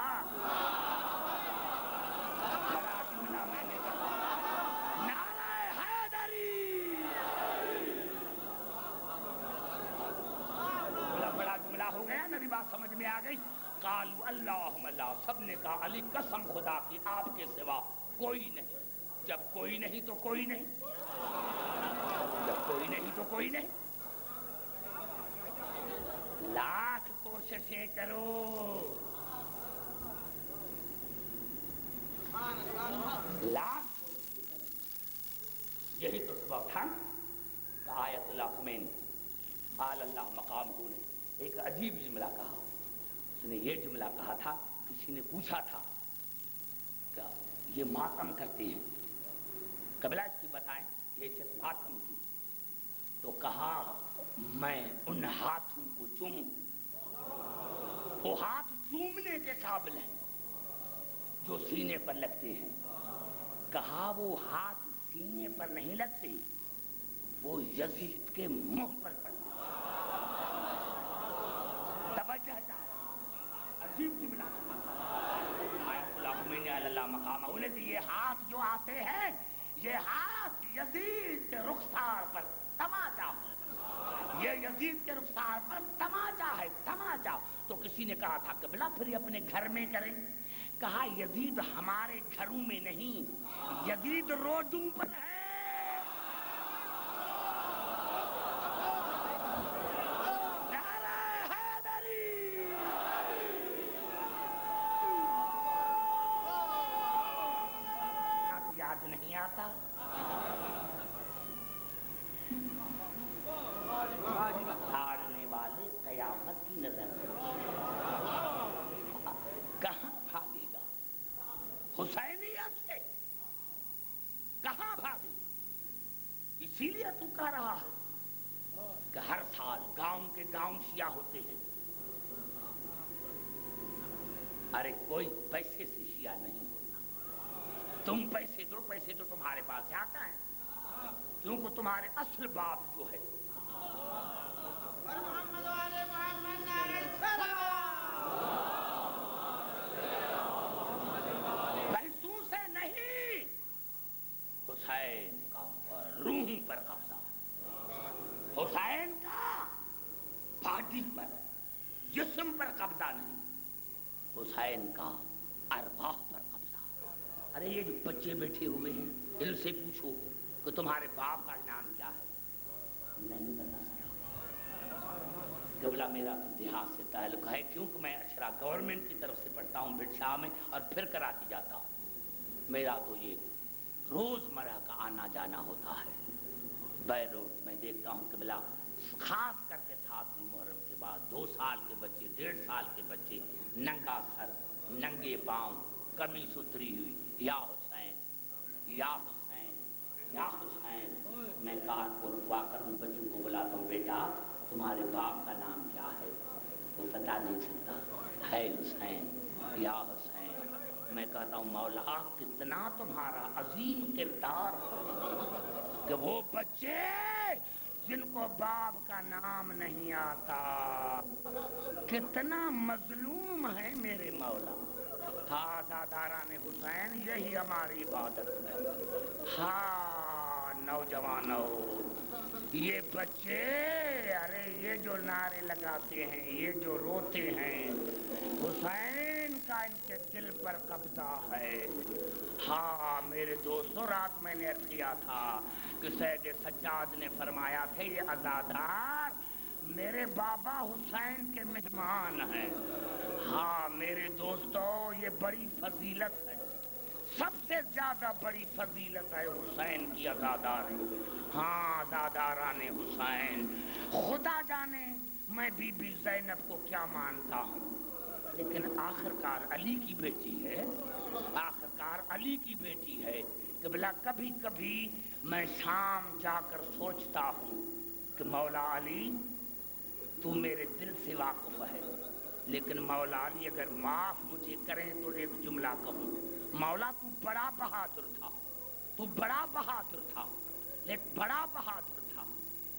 Speaker 2: میں نے کہا نعرہ حیدری. بڑا جملہ ہو گیا، میری بات سمجھ میں آ گئی؟ قالوا اللہم اللہ، سب نے کہا علی قسم خدا کی آپ کے سوا کوئی نہیں. جب کوئی نہیں تو کوئی نہیں، جب کوئی نہیں تو کوئی نہیں. لاکھ کوششیں کرو، لاکھ، یہی تو سبب تھا کہ آیت اللہ خمین آل اللہ مقام نے ایک عجیب جملہ کہا. اس نے یہ جملہ کہا تھا، کسی نے پوچھا تھا کہ یہ ماتم کرتے ہیں، قبلہ اس کی بتائیں حیثیت ماتم کی. تو کہا میں ان ہاتھوں کو چوموں، وہ ہاتھ چومنے کے قابل ہیں جو سینے پر لگتے ہیں. کہا وہ ہاتھ سینے پر نہیں لگتے، وہ یزید کے منہ پر پڑتے. توجہ چاہے عجیب جملہ آیت اللہ خمینی علی اللہ مقامہ. یہ ہاتھ جو آتے ہیں یہ ہاتھ یزید کے رخسار پر تماچا، یہ یزید کے رخسار پر تماچا ہے، تماچا. تو کسی نے کہا تھا قبلہ پھر یہ اپنے گھر میں کریں. کہا یزید ہمارے گھروں میں نہیں، یزید روڈوں پر ہے. نعرہ حیدری. یاد نہیں آتا؟ ہارنے والے قیامت کی نظر کہاں بھاگے گا؟ حسینیت سے کہاں بھاگے؟ اسی لیے تو کہہ رہا ہے کہ ہر سال گاؤں کے گاؤں سیاہ ہوتے ہیں. ارے کوئی پیسے سے شیعہ نہیں ہوتا. تم پیسے دو، پیسے تو تمہارے پاس جاتا ہے، کیونکہ تمہارے اصل باپ جو ہے پیسوں سے نہیں، حسین کا روح پر قبضہ، حسین کا باڈی پر، جسم پر قبضہ نہیں، حسین کا ارواح پر قبضہ. ارے یہ جو بچے بیٹھے ہوئے ہیں ان سے پوچھو کہ تمہارے باپ کا نام کیا ہے؟ نہیں بتا سکتا. قبلہ میرا دیہات سے تعلق ہے، کیونکہ میں اشرا گورنمنٹ کی طرف سے پڑھتا ہوں بٹشاہ میں اور پھر کراچی جاتا ہوں. میرا تو یہ روزمرہ کا آنا جانا ہوتا ہے. بائی روڈ میں دیکھتا ہوں قبلہ، خاص کر کے 7ویں محرم کے بعد 2 سال کے بچے، 1.5 سال کے بچے، ننگا سر، ننگے پاؤں، قمیص اتری ہوئی، یا حسین یا حسین یا حسین. میں کار کو رکوا کر ان بچوں کو بلاتا ہوں، بیٹا تمہارے باپ کا نام کیا ہے؟ وہ بتا نہیں سکتا. ہے حسین یا حسین. میں کہتا ہوں مولا کتنا تمہارا عظیم کردار ہے کہ وہ بچے جن کو باپ کا نام نہیں آتا کتنا مظلوم ہے میرے مولا. ہاں داداران حسین یہی ہماری عبادت ہے. ہاں نوجوانوں، یہ بچے، ارے یہ جو نعرے لگاتے ہیں، یہ جو روتے ہیں، حسین کا ان کے دل پر قبضہ ہے. ہاں میرے دوستو، رات میں نے عرض کیا تھا کہ سید سجاد نے فرمایا تھے یہ عزادار میرے بابا حسین کے مہمان ہیں. ہاں میرے دوستو، یہ بڑی فضیلت ہے، سب سے زیادہ بڑی فضیلت ہے حسین کی عزاداری. ہاں عزاداران حسین، خدا جانے میں بی بی زینب کو کیا مانتا ہوں، لیکن آخرکار علی کی بیٹی ہے، آخرکار علی کی بیٹی ہے. کہ بلا کبھی کبھی میں شام جا کر سوچتا ہوں کہ مولا علی تو میرے دل سے واقف ہے، لیکن مولا علی اگر معاف مجھے کریں تو ایک جملہ کہوں. مولا تو بڑا بہادر تھا، تو بڑا بہادر تھا، بڑا بہادر تھا،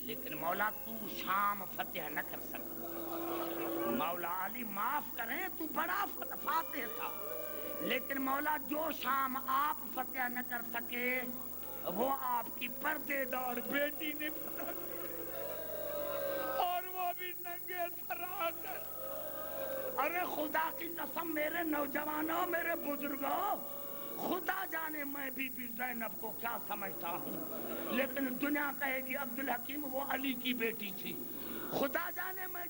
Speaker 2: لیکن مولا تو شام فتح نہ کر سکا. مولا علی معاف کریں، تو بڑا فاتح تھا، لیکن مولا جو شام آپ فتح نہ کر سکے وہ آپ کی پردے دار بیٹی نے فتح کی، اور وہ بھی ننگے سر آ کر. ارے خدا کی قسم میرے نوجوانوں، میرے بزرگوں، خدا جانے میں بی بی زینب کو کیا سمجھتا ہوں، لیکن دنیا کہے گی عبدالحکیم وہ علی کی بیٹی تھی. خدا جانے میں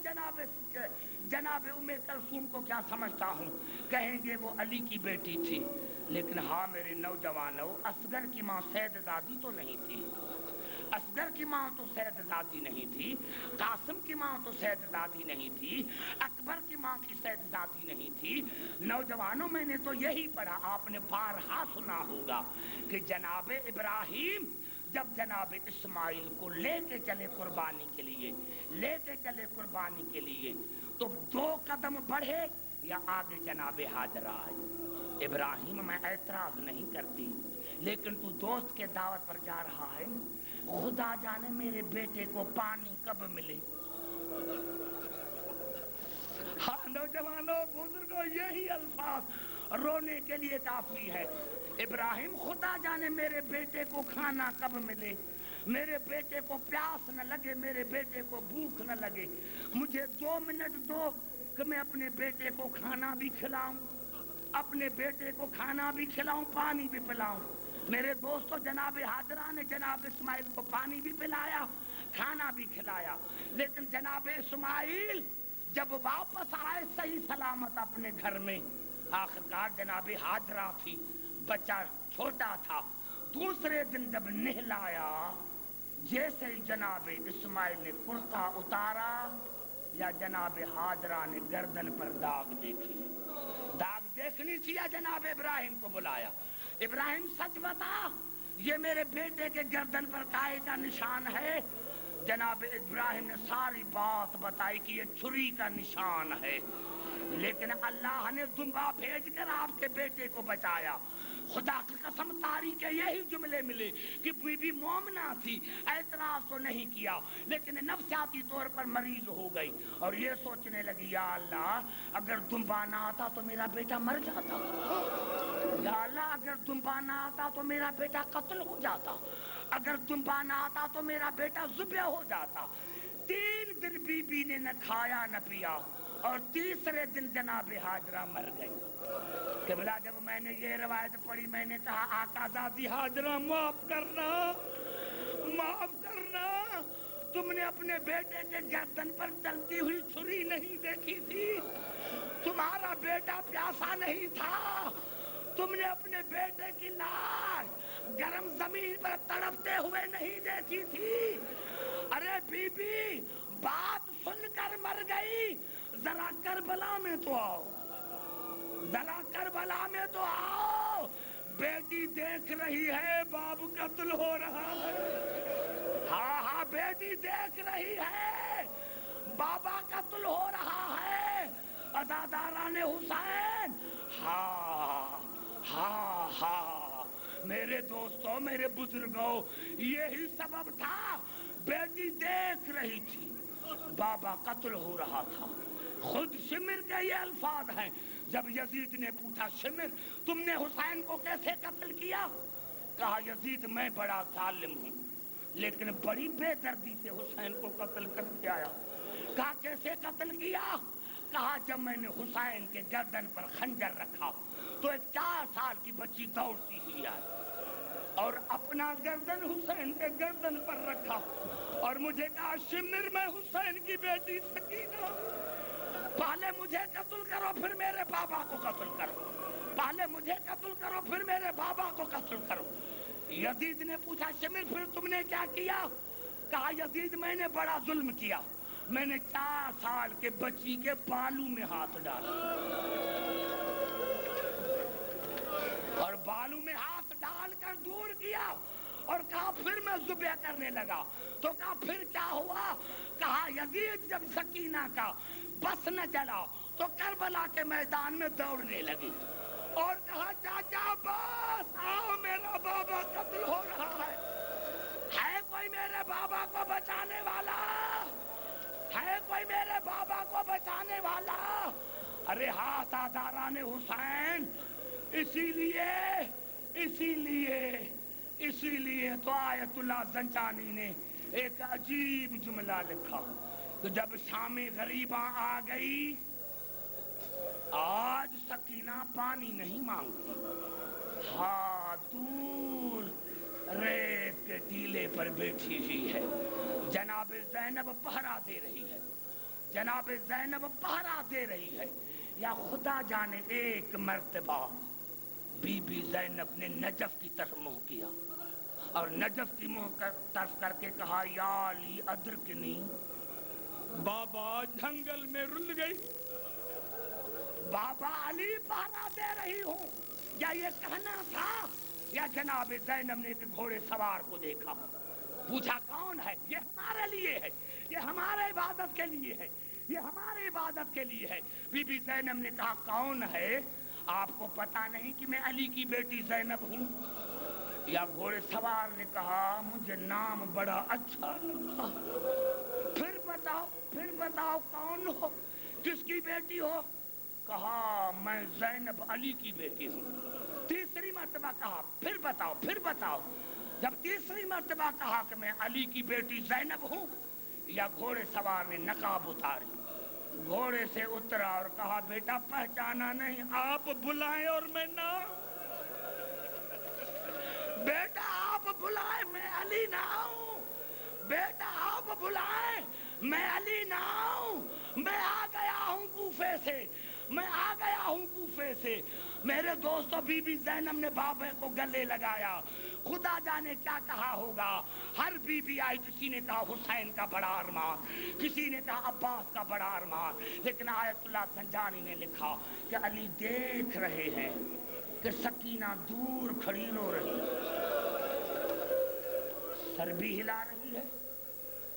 Speaker 2: جناب ام کلثوم کو کیا سمجھتا ہوں، کہیں گے وہ علی کی بیٹی تھی. لیکن ہاں میرے نوجوانوں، اصغر کی ماں سیدزادی تو نہیں تھی، اصغر کی ماں تو سیدزادی نہیں تھی، قاسم کی ماں تو سیدزادی نہیں تھی، اکبر کی ماں کی سیدزادی نہیں تھی. نوجوانوں میں نے تو یہی پڑھا، آپ نے بارہا سنا ہوگا کہ جناب ابراہیم جب جناب اسماعیل کو لے کے چلے قربانی کے لیے، لے کے چلے قربانی کے لیے، تو 2 قدم بڑھے یا آگے جناب حاجرہ آئے. ابراہیم میں اعتراض نہیں کرتی، لیکن تو دوست کے دعوت پر جا رہا ہے، خدا جانے میرے بیٹے کو پانی کب ملے. ہاں نوجوانوں، بزرگوں، یہی الفاظ رونے کے لیے کافی ہے. ابراہیم خدا جانے میرے بیٹے کو کھانا کب ملے، میرے بیٹے کو پیاس نہ لگے، میرے بیٹے کو بھوک نہ لگے. مجھے 2 منٹ دو کہ میں اپنے بیٹے کو کھانا بھی کھلاؤں، اپنے بیٹے کو کھانا بھی کھلاؤں، پانی بھی پلاؤں. میرے دوستو، جناب حاجرہ نے جناب اسماعیل کو پانی بھی پلایا، کھانا بھی کھلایا، لیکن جناب اسماعیل جب واپس آئے صحیح سلامت اپنے گھر میں، آخرکار جناب حاجرہ تھی، بچہ چھوٹا تھا. دوسرے دن جب نہلایا، جیسے ہی جناب اسماعیل نے کرتا اتارا یا جناب حاجرہ نے گردن پر داغ دیکھی. داغ دیکھنی تھی یا جناب ابراہیم کو بلایا. ابراہیم سچ بتا، یہ میرے بیٹے کے گردن پر کائے کا نشان ہے. جناب ابراہیم نے ساری بات بتائی کہ یہ چھری کا نشان ہے، لیکن اللہ نے دمبا بھیج کر آپ کے بیٹے کو بچایا۔ خدا کی قسم تاریخ کے یہی جملے ملے کہ بی بی مومنہ تھی، اعتراض تو نہیں کیا لیکن نفسیاتی طور پر مریض ہو گئی اور یہ سوچنے لگی یا اللہ اگر دمبا نہ آتا تو میرا بیٹا مر جاتا، یا اللہ اگر دمبا نہ آتا تو میرا بیٹا قتل ہو جاتا، اگر دمبا نہ آتا تو میرا بیٹا ذبح ہو جاتا۔ 3 دن بی بی نے نہ کھایا نہ پیا اور تیسرے دن جناب ہاجرہ مر گئی۔ قبلہ جب میں نے یہ روایت پڑھی میں نے کہا آقا زادی ہاجرہ معاف کرنا، معاف کرنا، تم نے اپنے بیٹے کے گردن پر چلتی ہوئی چھری نہیں دیکھی تھی، تمہارا بیٹا پیاسا نہیں تھا، تم نے اپنے بیٹے کی لاش گرم زمین پر تڑپتے ہوئے نہیں دیکھی تھی۔ ارے بی بی بات سن کر مر گئی، ذرا کربلا میں تو آؤ، ذرا کربلا میں تو آؤ، بیٹی دیکھ رہی ہے باپ قتل ہو رہا ہے، ہاں ہاں بیٹی دیکھ رہی ہے بابا قتل ہو رہا ہے، عزاداران حسین، ہاں ہاں ہاں میرے دوستوں میرے بزرگوں یہی سبب تھا، بیٹی دیکھ رہی تھی بابا قتل ہو رہا تھا۔ خود شمر کے یہ الفاظ ہیں، جب یزید نے پوچھا شمر تم نے حسین کو کیسے قتل کیا؟ کہا یزید میں بڑا ظالم ہوں لیکن بڑی بے دردی سے حسین کو قتل کر کے آیا۔ کہا کیسے قتل کیا؟ کہا جب میں نے حسین کے گردن پر خنجر رکھا تو ایک 4 سال کی بچی دوڑتی ہوئی آئی اور اپنا گردن حسین کے گردن پر رکھا اور مجھے کہا شمر میں حسین کی بیٹی سکینہ، پہلے مجھے قتل کرو پھر میرے بابا کو قتل کرو، پہلے مجھے قتل کرو پھر میرے بابا کو قتل کرو۔ یزید نے پوچھا شمر پھر تم نے کیا کیا؟ کہا یزید میں نے بڑا ظلم کیا، میں نے 4 سال کے بچی کے بالوں میں ہاتھ ڈالا اور بالوں میں ہاتھ ڈال کر دور کیا اور کہا پھر میں ذبح کرنے لگا تو کہا پھر کیا ہوا؟ کہا یزید جب سکینہ کا بس نہ چلا تو کربلا کے میدان میں دوڑنے لگی اور کہا چاچا بس آؤ میرا بابا قتل ہو رہا ہے کوئی میرے بابا کو بچانے والا؟ ہے کوئی میرے بابا کو بچانے والا؟ ارے ہاتھ آداران حسین، اسی لیے تو آیت اللہ زنجانی نے ایک عجیب جملہ لکھا کہ جب شام غریباں آ گئی آج سکینہ پانی نہیں مانگتی، ہاں دور ریت کے ٹیلے پر بیٹھی ہوئی ہے، جناب زینب پہرا دے رہی ہے، جناب زینب پہرا دے رہی ہے۔ یا خدا جانے ایک مرتبہ بی بی زینب نے نجف کی طرف منہ کیا اور نجف کی منہ طرف کر کے کہا یا علی ادرکنی، بابا جنگل میں رل گئی، بابا علی پہرا دے رہی ہوں۔ یا یہ کہنا تھا یا جناب زینب نے ایک گھوڑے سوار کو دیکھا، پوچھا کون ہے؟ یہ ہمارے لیے ہے، یہ ہمارے عبادت کے لیے ہے، یہ ہمارے عبادت کے لیے ہے۔ بی بی زینب نے کہا کون ہے؟ آپ کو پتا نہیں کہ میں علی کی بیٹی زینب ہوں؟ یا گھوڑے سوار نے کہا مجھے نام بڑا اچھا لگا، پھر بتاؤ کون ہو، کس کی بیٹی ہو؟ کہا میں زینب علی کی بیٹی ہوں۔ تیسری مرتبہ کہا پھر بتاؤ۔ جب تیسری مرتبہ کہا کہ میں علی کی بیٹی زینب ہوں، یا گھوڑے سوار نے نقاب اتاری، گھوڑے سے اترا اور کہا بیٹا پہچانا نہیں، آپ بلائیں اور میں نہ، بیٹا آپ بلائیں میں علی نہ ہوں، بیٹا آپ بلائیں میں علی نہ ہوں، میں آ گیا ہوں کوفے سے، میں آ گیا ہوں کوفے سے۔ میرے دوستو بی بی زینب نے بابے کو گلے لگایا، خدا جانے کیا کہا ہوگا۔ ہر بی بی آئی، کسی نے کہا حسین کا بڑا ارمان، کسی نے کہا عباس کا بڑا ارمان، لیکن آیت اللہ زنجانی نے لکھا کہ علی دیکھ رہے ہیں کہ سکینہ دور کھڑی رو رہی ہے، سر بھی ہلا رہی ہے